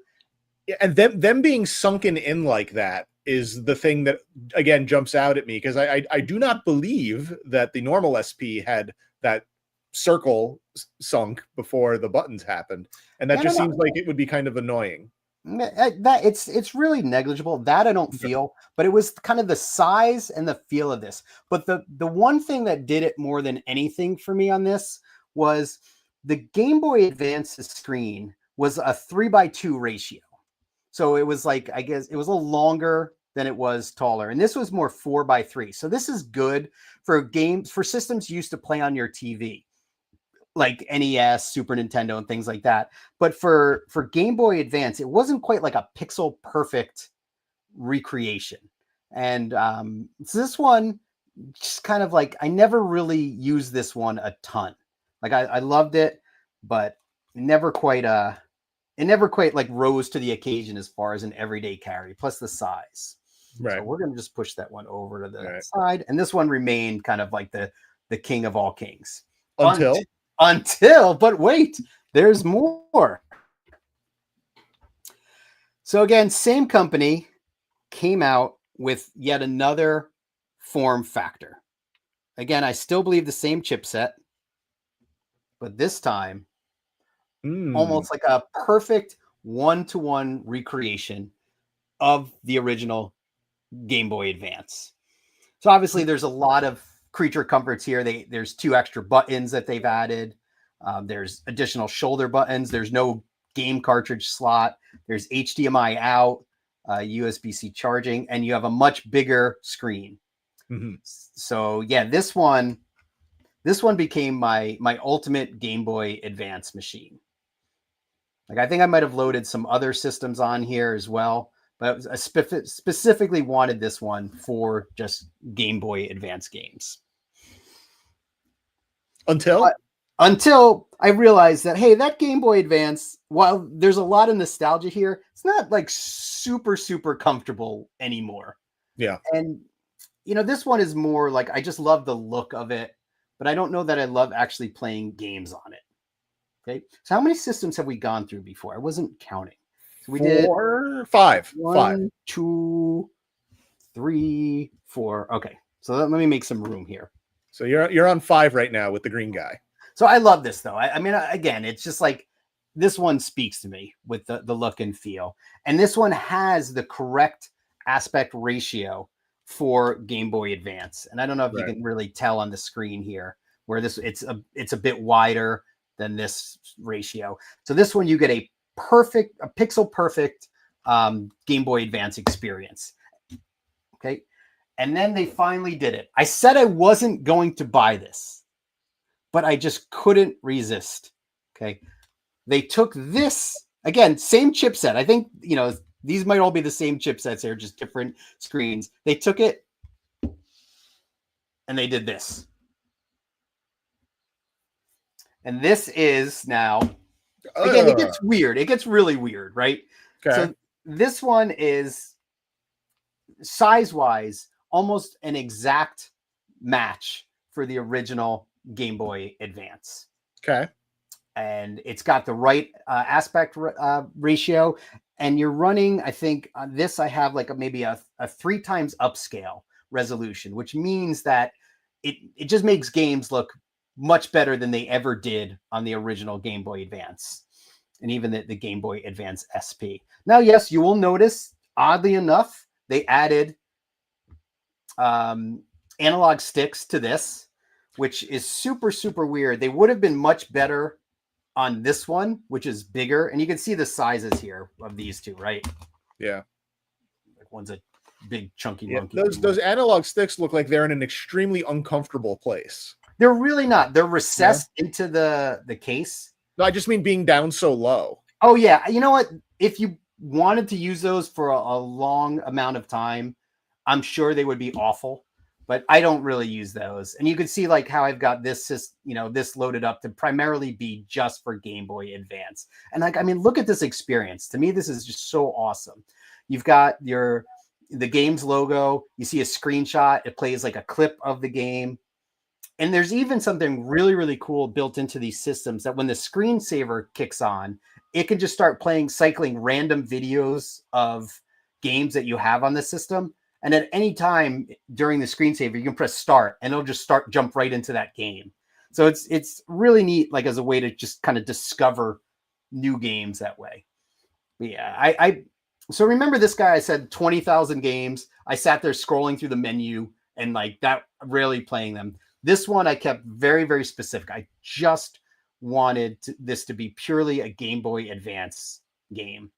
Yeah, and them being sunken in like that is the thing that, again, jumps out at me, because I do not believe that the normal SP had that circle sunk before the buttons happened. And that just seems like it would be kind of annoying. That it's really negligible. That I don't feel, but it was kind of the size and the feel of this. But the one thing that did it more than anything for me on this was the Game Boy Advance's screen was a 3:2 ratio. So it was like, I guess it was a little longer than it was taller. And this was more 4:3. So this is good for games, for systems you used to play on your TV, like NES, Super Nintendo, and things like that. But for Game Boy Advance, it wasn't quite like a pixel perfect recreation. And so this one, just kind of like, I never really used this one a ton. Like I loved it, but never quite like rose to the occasion as far as an everyday carry, plus the size. Right. So we're going to just push that one over to the side. And this one remained kind of like the king of all kings. Until, but wait, there's more. So again, same company came out with yet another form factor. Again, I still believe the same chipset, but this time almost like a perfect one-to-one recreation of the original Game Boy Advance. So obviously there's a lot of creature comforts here. There's 2 extra buttons that they've added. There's additional shoulder buttons. There's no game cartridge slot. There's HDMI out, USB-C charging, and you have a much bigger screen. Mm-hmm. So yeah, this one became my ultimate Game Boy Advance machine. Like I think I might have loaded some other systems on here as well, but I specifically wanted this one for just Game Boy Advance games. Until I realized that, hey, that Game Boy Advance, while there's a lot of nostalgia here, it's not like super, super comfortable anymore. Yeah. And, this one is more like, I just love the look of it, but I don't know that I love actually playing games on it. Okay. So how many systems have we gone through before? I wasn't counting. So we did five. 1, 2, 3, 4. Okay. So let me make some room here. So you're on 5 right now with the green guy. So I love this though. I mean, again, it's just like this one speaks to me with the look and feel. And this one has the correct aspect ratio for Game Boy Advance. And I don't know if you can really tell on the screen here where it's a bit wider than this ratio. So this one, you get a pixel perfect Game Boy Advance experience. Okay. And then they finally did it. I said I wasn't going to buy this, but I just couldn't resist. Okay. They took this, again, same chipset. I think, these might all be the same chipsets here, just different screens. They took it and they did this. And this is now, again, it gets weird. It gets really weird, right? Okay. So this one is size-wise almost an exact match for the original Game Boy Advance. Okay. And it's got the right aspect ratio. And you're running, I think on this, I have like maybe a 3 times upscale resolution, which means that it just makes games look much better than they ever did on the original Game Boy Advance and even the Game Boy Advance SP. Now, yes, you will notice, oddly enough, they added analog sticks to this, which is super, super weird. They would have been much better on this one, which is bigger. And you can see the sizes here of these two, right? Yeah. Like one's a big chunky monkey. Those analog sticks look like they're in an extremely uncomfortable place. They're really not. They're recessed into the case. No, I just mean being down so low. Oh, yeah. You know what? If you wanted to use those for a long amount of time, I'm sure they would be awful. But I don't really use those. And you can see like how I've got this, this loaded up to primarily be just for Game Boy Advance. And like, I mean, look at this experience. To me, this is just so awesome. You've got the game's logo. You see a screenshot. It plays like a clip of the game. And there's even something really, really cool built into these systems that when the screensaver kicks on, it can just start cycling random videos of games that you have on the system. And at any time during the screensaver, you can press start and it'll just jump right into that game. So it's really neat, like as a way to just kind of discover new games that way. But yeah, so remember this guy, I said 20,000 games. I sat there scrolling through the menu and like that, rarely playing them. This one I kept very, very specific. I just wanted this to be purely a Game Boy Advance game.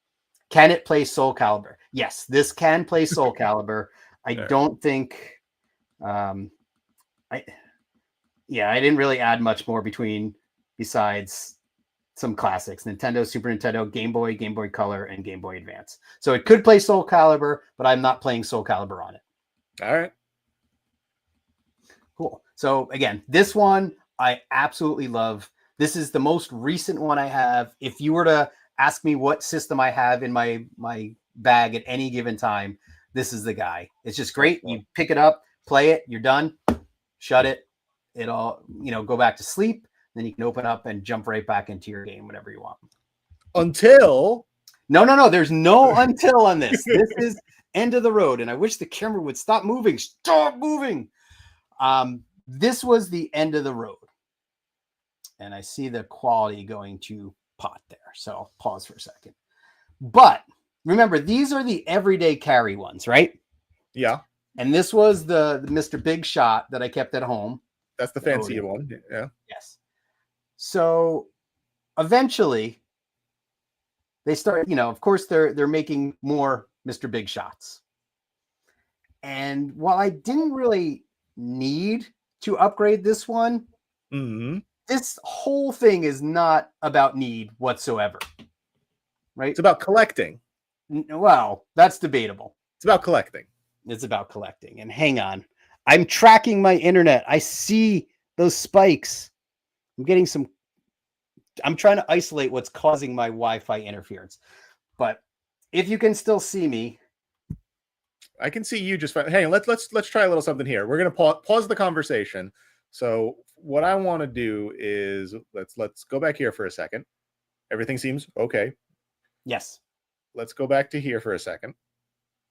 Can it play Soul Calibur? Yes, this can play Soul Calibur. I don't think, I didn't really add much more besides some classics: Nintendo, Super Nintendo, Game Boy Color, and Game Boy Advance. So it could play Soul Calibur, but I'm not playing Soul Calibur on it. All right. Cool. So again, this one I absolutely love. This is the most recent one I have. If you were to ask me what system I have in my bag at any given time, this is the guy. It's just great. You pick it up, play it, you're done, shut it. It'll, go back to sleep. Then you can open up and jump right back into your game whenever you want. Until no, there's no until on this. This is end of the road. And I wish the camera would stop moving. Stop moving. This was the end of the road. And I see the quality going to pot there. So I'll pause for a second. But remember, these are the everyday carry ones, right? Yeah. And this was the Mr. Big Shot that I kept at home. That's the fancy one. Yeah. Yes. So eventually, they start, of course they're making more Mr. Big Shots. And while I didn't really need to upgrade this one, this whole thing is not about need whatsoever. Right? It's about collecting. Well, that's debatable. It's about collecting. It's about collecting. And hang on. I'm tracking my internet. I see those spikes. I'm trying to isolate what's causing my Wi-Fi interference. But if you can still see me. I can see you just fine. Hey, let's try a little something here. We're going to pause the conversation. So what I want to do is let's go back here for a second. Everything seems okay. Yes. Let's go back to here for a second.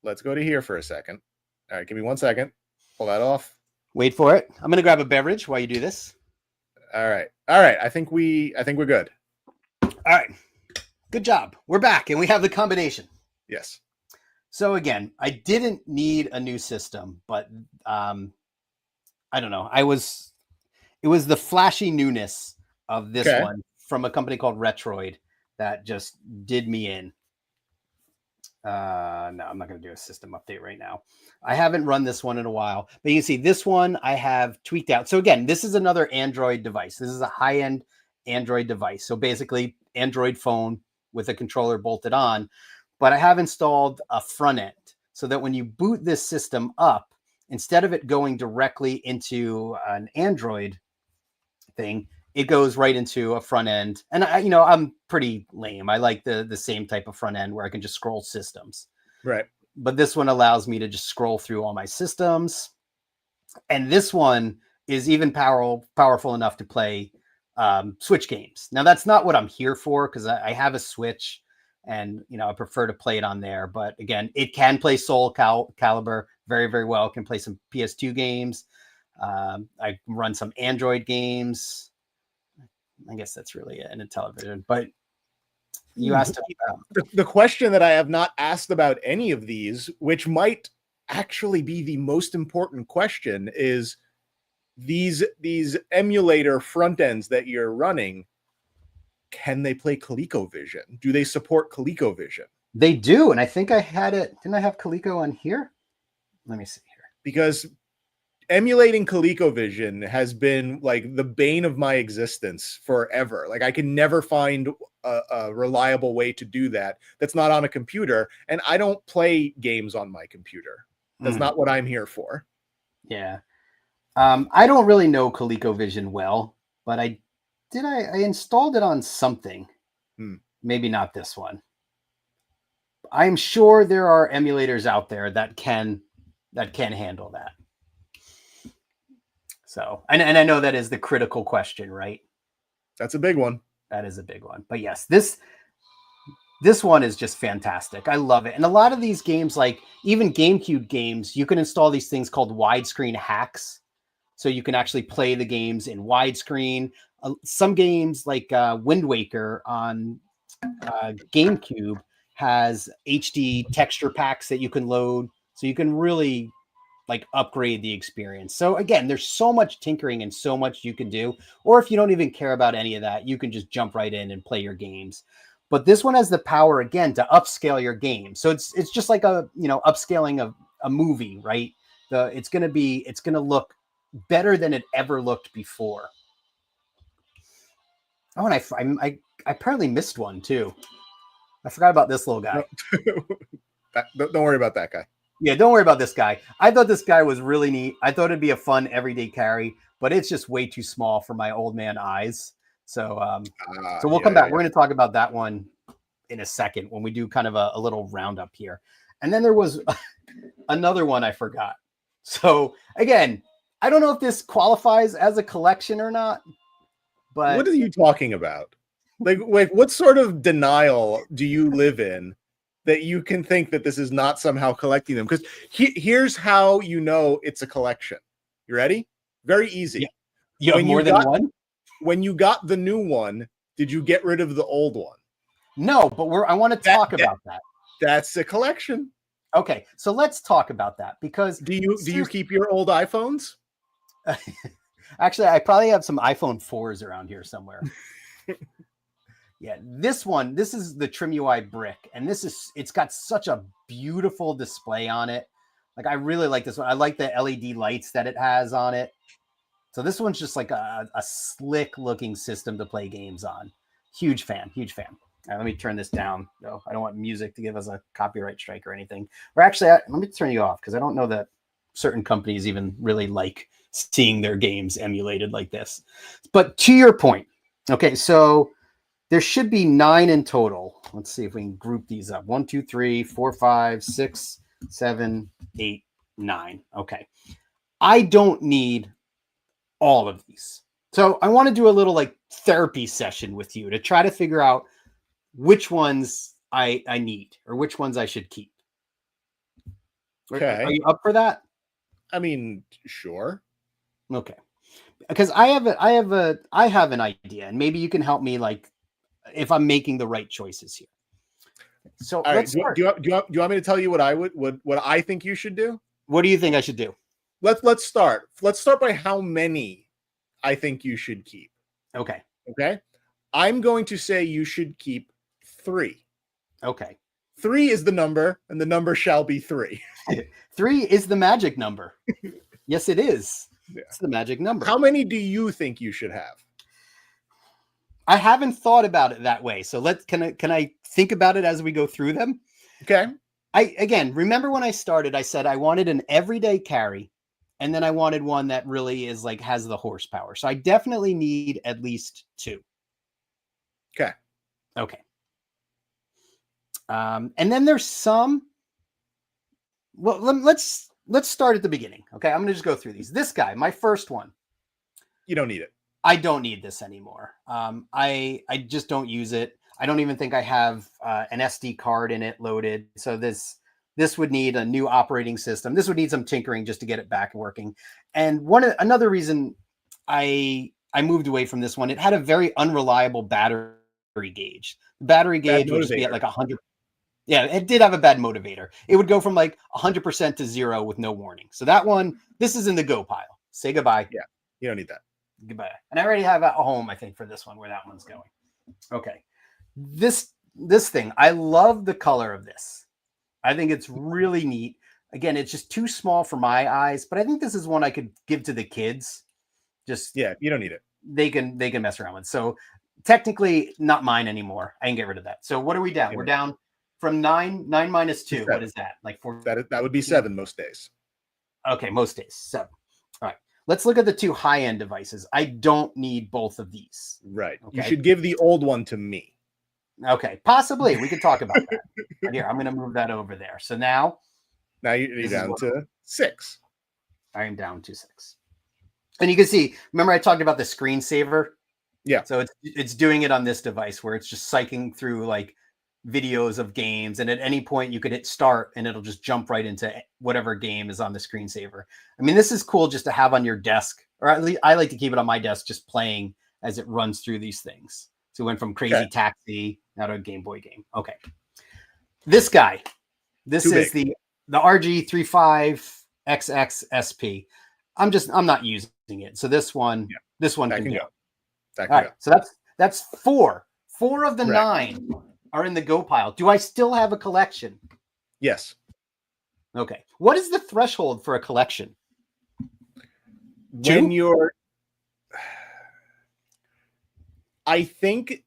Let's go to here for a second. All right, give me 1 second. Pull that off. Wait for it. I'm going to grab a beverage while you do this. All right. I think we're good. All right. Good job. We're back and we have the combination. Yes. So again, I didn't need a new system, but I don't know. It was the flashy newness of this one from a company called Retroid that just did me in. No, I'm not going to do a system update right now. I haven't run this one in a while, but you can see this one I have tweaked out. So again, this is another Android device. This is a high-end Android device. So basically Android phone with a controller bolted on, but I have installed a front end so that when you boot this system up, instead of it going directly into an Android thing, it goes right into a front end. And I'm pretty lame. I like the same type of front end where I can just scroll systems. Right. But this one allows me to just scroll through all my systems. And this one is even powerful enough to play Switch games. Now, that's not what I'm here for because I have a Switch and, I prefer to play it on there. But again, it can play Soul Calibur very, very well. It can play some PS2 games. I run some Android games. I guess that's really it in a television, but you asked about the question that I have not asked about any of these, which might actually be the most important question, is these emulator front ends that you're running. Can they play ColecoVision? Do they support ColecoVision? They do, and I think I had it. Didn't I have Coleco on here? Let me see here. Because emulating ColecoVision has been like the bane of my existence forever. Like I can never find a reliable way to do that that's not on a computer, and I don't play games on my computer. That's not what I'm here for. Yeah. I don't really know ColecoVision well, but I installed it on something. Maybe not this one. I'm sure there are emulators out there that can handle that. So, and I know that is the critical question, right? That's a big one. That is a big one. But yes, this one is just fantastic. I love it. And a lot of these games, like even GameCube games, you can install these things called widescreen hacks. So you can actually play the games in widescreen. Some games like Wind Waker on GameCube has HD texture packs that you can load. So you can really like upgrade the experience. So again, there's so much tinkering and so much you can do. Or if you don't even care about any of that, you can just jump right in and play your games. But this one has the power again to upscale your game. So it's just like a upscaling of a movie, right? It's gonna look better than it ever looked before. Oh, and I apparently missed one too. I forgot about this little guy. Don't worry about that guy. Yeah, don't worry about this guy. I thought this guy was really neat. I thought it'd be a fun everyday carry, but it's just way too small for my old man eyes. So we'll come back. We're going to talk about that one in a second when we do kind of a little roundup here. And then there was another one I forgot. So again, I don't know if this qualifies as a collection or not, but what are you talking about? Like what sort of denial do you live in that you can think that this is not somehow collecting them? Because here's how you know it's a collection. You ready? Very easy. Yeah. You have more than one? When you got the new one, did you get rid of the old one? No, but I want to talk about that. That's a collection. Okay, so let's talk about that because do you keep your old iPhones? Actually, I probably have some iPhone 4s around here somewhere. Yeah, this is the Trim UI brick, and it's got such a beautiful display on it. Like I really like this one. I like the LED lights that it has on it. So this one's just like a slick looking system to play games on. Huge fan, huge fan. All right, let me turn this down though. I don't want music to give us a copyright strike or anything. Or actually, let me turn you off because I don't know that certain companies even really like seeing their games emulated like this. But to your point, okay, so there should be 9 in total. Let's see if we can group these up. 1, 2, 3, 4, 5, 6, 7, 8, 9. Okay. I don't need all of these. So I want to do a little like therapy session with you to try to figure out which ones I need or which ones I should keep. Okay. Are you up for that? I mean, sure. Okay. Because I have an idea, and maybe you can help me like if I'm making the right choices here. So all right, let's start. Do you want me to tell you what I think you should do? What do you think I should do? Let's start. Let's start by how many I think you should keep. Okay. Okay. I'm going to say you should keep 3. Okay. 3 is the number, and the number shall be 3. 3 is the magic number. Yes, it is. Yeah. It's the magic number. How many do you think you should have? I haven't thought about it that way. So can I think about it as we go through them? Okay. Again, remember when I started, I said I wanted an everyday carry, and then I wanted one that really is like has the horsepower. So I definitely need at least 2. Okay. Okay. And then there's some. Well, let's start at the beginning. Okay, I'm gonna just go through these. This guy, my first one. You don't need it. I don't need this anymore. I just don't use it. I don't even think I have an SD card in it loaded. So this would need a new operating system. This would need some tinkering just to get it back working. And another reason I moved away from this one, it had a very unreliable battery gauge. The battery gauge would just be at like 100. Yeah, it did have a bad motivator. It would go from like 100% to 0 with no warning. So that one, this is in the go pile. Say goodbye. Yeah, you don't need that. Goodbye. And I already have a home, I think, for this one where that one's going. Okay. This thing, I love the color of this. I think it's really neat. Again, it's just too small for my eyes, but I think this is one I could give to the kids. Just yeah, you don't need it. They can mess around with. So technically not mine anymore. I can get rid of that. So what are we down? We're down from 9 minus 2. 7. What is that? Like 4. That would be 7 most days. Okay, most days. 7. All right. Let's look at the 2 high-end devices. I don't need both of these. Right. Okay? You should give the old one to me. Okay, possibly. We could talk about that. But here, I'm going to move that over there. So now you're down to 6. I am down to 6. And you can see, remember I talked about the screensaver? Yeah. So it's doing it on this device where it's just cycling through like videos of games, and at any point you could hit start and it'll just jump right into whatever game is on the screensaver. I mean, this is cool just to have on your desk, or at least I like to keep it on my desk just playing as it runs through these things. So we went from Crazy Taxi now to a Game Boy game. Okay. This guy, this is the RG35XX SP. I'm not using it. So this one can go. All right. So that's 4. 4 of the 9 are in the go pile. Do I still have a collection? Yes. Okay. What is the threshold for a collection? I think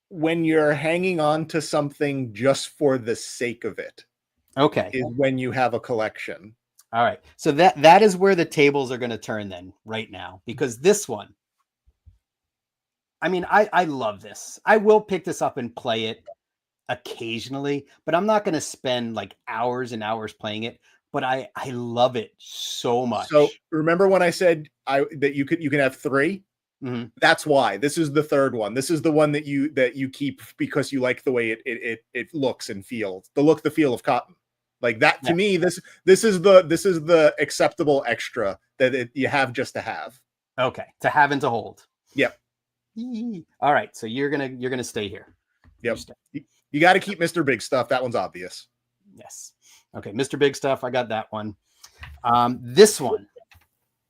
when you're hanging on to something just for the sake of it. Okay. Is when you have a collection. All right. So that is where the tables are going to turn then right now, because this one, I mean, I love this. I will pick this up and play it occasionally, but I'm not going to spend like hours and hours playing it. But I love it so much. So remember when I said that you can have 3? Mm-hmm. That's why this is the third one. This is the one that you keep because you like the way it looks and feels. The feel of cotton. Like that to me, this is the acceptable extra that you have just to have. Okay, to have and to hold. Yep. All right, so you're gonna stay here. Yep. You got to keep Mr. Big Stuff. That one's obvious. Yes. Okay, Mr. Big Stuff. I got that one. This one,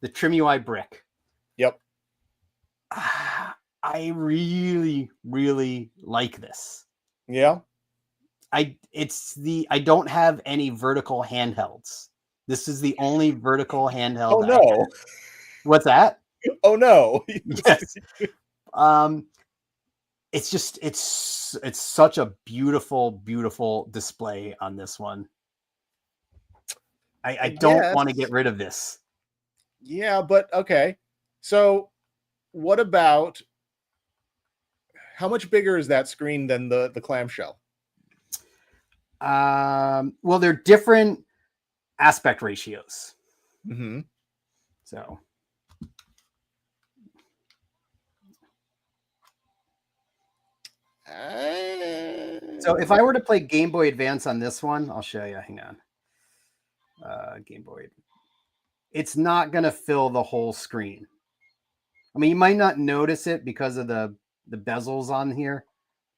the Trim UI brick. Yep. I really, really like this. Yeah. I don't have any vertical handhelds. This is the only vertical handheld. Oh no. What's that? Oh no. Yes. It's just it's such a beautiful, beautiful display on this one. I don't want to get rid of this. Yeah, but okay. So what about how much bigger is that screen than the clamshell? Well, they're different aspect ratios. Mm-hmm. So if I were to play Game Boy Advance on this one, I'll show you. Hang on. Game Boy. It's not going to fill the whole screen. I mean, you might not notice it because of the bezels on here.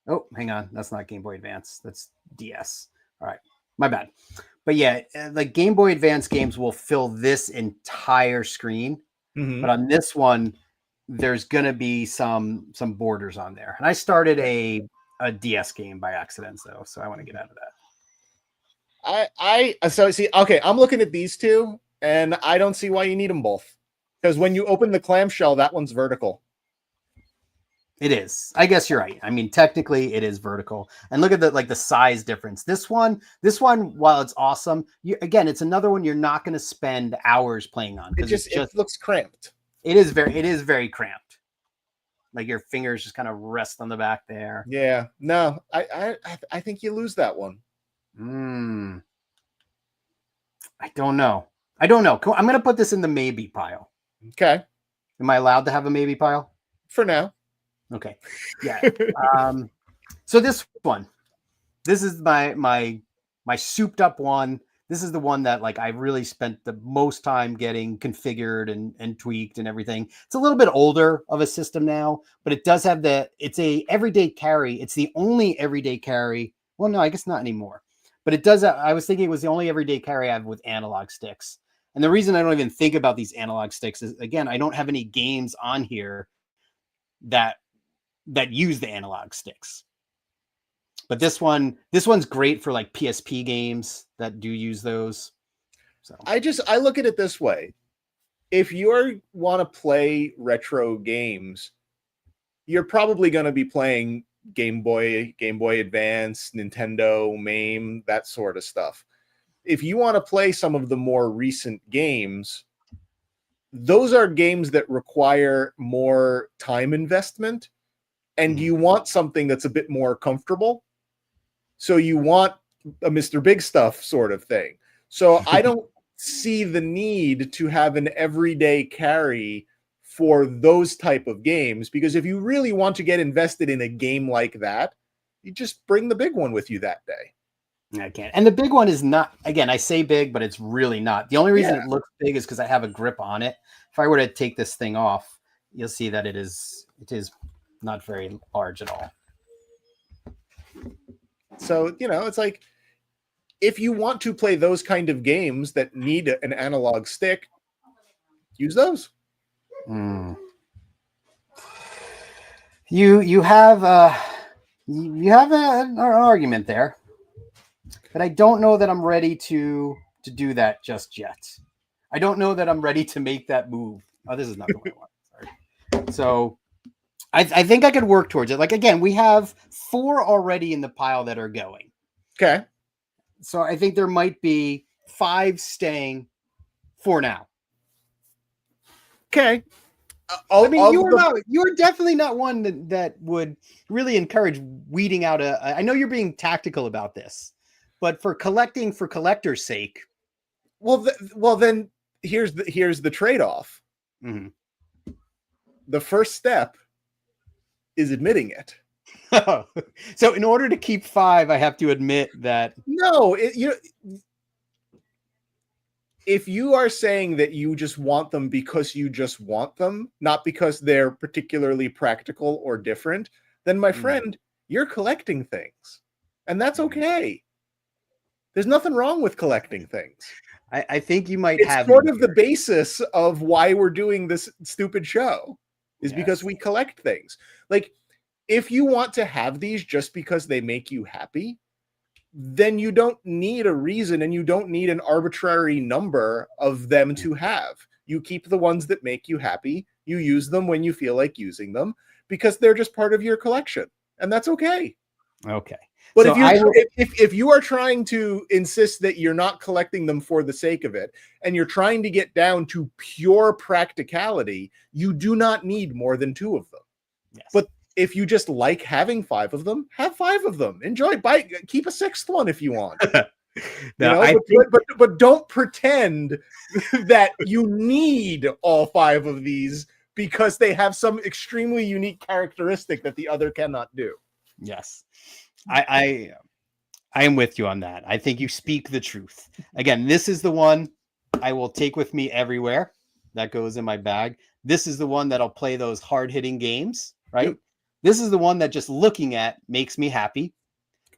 Oh, hang on. That's not Game Boy Advance. That's DS. All right. My bad. But yeah, like Game Boy Advance games will fill this entire screen. Mm-hmm. But on this one, there's going to be some borders on there. And I started a DS game by accident, so I want to get out of that. So see, okay, I'm looking at these two, and I don't see why you need them both. Because when you open the clamshell, that one's vertical. It is. I guess you're right. I mean, technically, it is vertical. And look at the size difference. This one, while it's awesome, again, it's another one you're not going to spend hours playing on. It looks cramped. It is very cramped. Like your fingers just kind of rest on the back there. Yeah. No, I think you lose that one. I don't know. I'm going to put this in the maybe pile. Okay. Am I allowed to have a maybe pile? For now. Okay. Yeah. So this is my souped up one. This is the one that like I really spent the most time getting configured and tweaked and everything. It's a little bit older of a system now, but it does have it's a everyday carry. It's the only everyday carry. Well, no, I guess not anymore, but it does. I was thinking it was the only everyday carry I have with analog sticks. And the reason I don't even think about these analog sticks is, again, I don't have any games on here that use the analog sticks. But this one's great for like PSP games that do use those. So I look at it this way. If you want to play retro games, you're probably going to be playing Game Boy Advance, Nintendo, MAME, that sort of stuff. If you want to play some of the more recent games, those are games that require more time investment, and you want something that's a bit more comfortable. So you want a Mr. Big Stuff sort of thing. So I don't see the need to have an everyday carry for those type of games, because if you really want to get invested in a game like that, you just bring the big one with you that day. I can't. And the big one is not, again, I say big, but it's really not. The only reason it looks big is because I have a grip on it. If I were to take this thing off, you'll see that it is not very large at all. So, it's like, if you want to play those kind of games that need an analog stick, use those. You have an argument there, but I don't know that I'm ready to do that just yet. I don't know that I'm ready to make that move. Oh, this is not the one I want. Sorry. So I think I could work towards it. Like, again, we have 4 already in the pile that are going. Okay. So I think there might be 5 staying for now. Okay. You're definitely not one that would really encourage weeding out I know you're being tactical about this, but for collector's sake. Well, then here's the trade-off. Mm-hmm. The first step is admitting it. So in order to keep 5, I have to admit that. No, if you are saying that you just want them because you just want them, not because they're particularly practical or different, then my friend, you're collecting things. And that's okay. There's nothing wrong with collecting things. I think you might it's have sort of the basis of why we're doing this stupid show, is because we collect things. Like, if you want to have these just because they make you happy, then you don't need a reason and you don't need an arbitrary number of them to have. You keep the ones that make you happy. You use them when you feel like using them because they're just part of your collection, and that's okay. Okay. But so if you are trying to insist that you're not collecting them for the sake of it, and you're trying to get down to pure practicality, you do not need more than 2 of them. Yes. But if you just like having 5 of them, have 5 of them. Enjoy. Keep a 6th one if you want. But don't pretend that you need all 5 of these because they have some extremely unique characteristic that the other cannot do. Yes. I am with you on that. I think you speak the truth. Again, this is the one I will take with me everywhere. That goes in my bag. This is the one that I'll play those hard-hitting games, right? Yep. This is the one that just looking at makes me happy.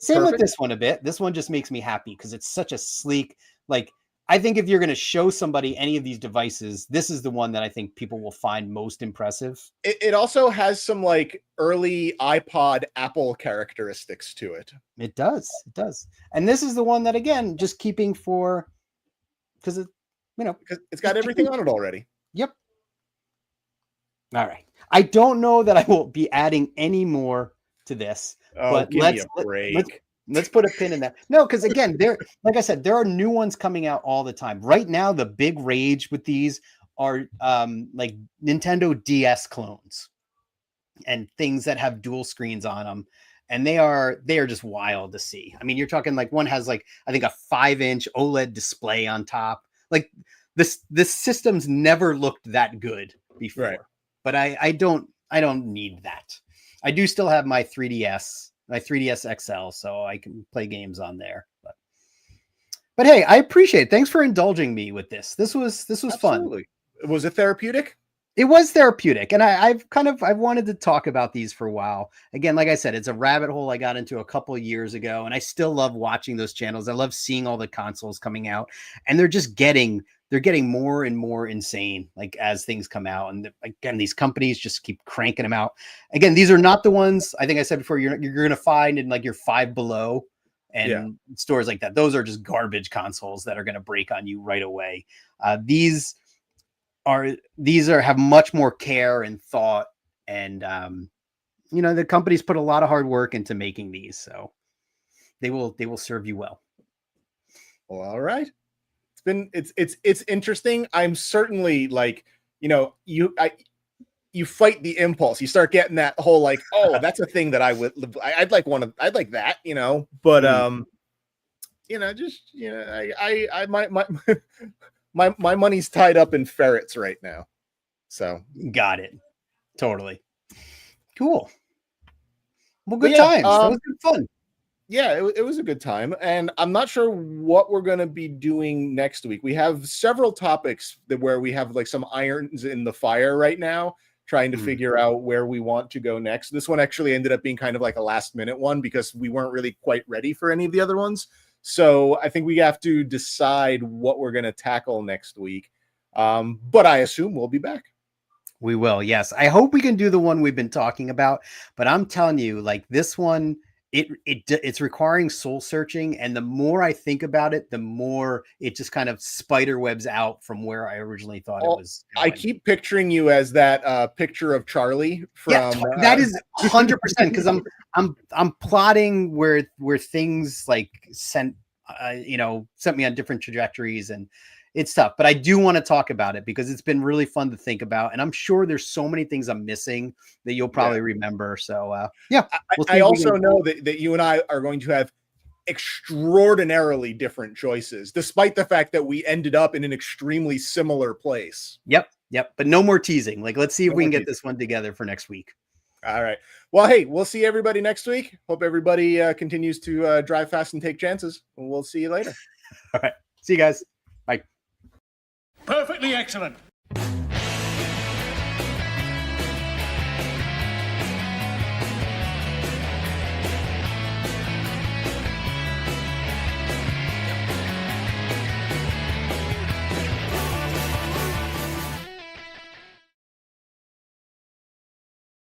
Same with this one a bit. This one just makes me happy because it's such a sleek, like, I think if you're going to show somebody any of these devices, this is the one that I think people will find most impressive. It also has some like early iPod Apple characteristics to it. It does. It does. And this is the one that, again, just keeping for, because because it's got everything on it already. Yep. All right. I don't know that I will be adding any more to this, but let's put a pin in that. No, because again, like I said, there are new ones coming out all the time. Right now, the big rage with these are like Nintendo DS clones and things that have dual screens on them. And they are just wild to see. I mean, you're talking like one has like, I think a 5-inch OLED display on top. Like this system's never looked that good before. Right. But I don't need that. I do still have my 3DS XL, so I can play games on there. But hey, I appreciate it. Thanks for indulging me with this. This was Absolutely. Fun. Was it therapeutic? It was therapeutic, and I've wanted to talk about these for a while. Again, like I said, it's a rabbit hole I got into a couple of years ago, and I still love watching those channels. I love seeing all the consoles coming out, and they're getting more and more insane, like as things come out. And again, these companies just keep cranking them out. Again, these are not the ones I think I said before you're going to find in like your Five Below and stores like that. Those are just garbage consoles that are going to break on you right away. These have much more care and thought, and the companies put a lot of hard work into making these, so they will serve you well. Well, all right. It's interesting. I'm certainly like, you fight the impulse. You start getting that whole like, oh, that's a thing that I'd like that, but my money's tied up in ferrets right now. So got it. Totally. Cool. Well, good times. That was good fun. Yeah, it was a good time. And I'm not sure what we're going to be doing next week. We have several topics where we have like some irons in the fire right now, trying to figure out where we want to go next. This one actually ended up being kind of like a last minute one because we weren't really quite ready for any of the other ones. So I think we have to decide what we're going to tackle next week. But I assume we'll be back. We will. Yes. I hope we can do the one we've been talking about, but I'm telling you, like this one, it's requiring soul searching, and the more I think about it, the more it just kind of spider webs out from where I originally thought it was going. I keep picturing you as that picture of Charlie from that is 100% because I'm plotting where things like sent me on different trajectories, and it's tough, but I do want to talk about it because it's been really fun to think about. And I'm sure there's so many things I'm missing that you'll probably remember. So I also know that you and I are going to have extraordinarily different choices, despite the fact that we ended up in an extremely similar place. Yep. But no more teasing. Like, let's see if we can get this one together for next week. All right. Well, hey, we'll see everybody next week. Hope everybody continues to drive fast and take chances. And we'll see you later. All right. See you guys. Bye. Perfectly excellent.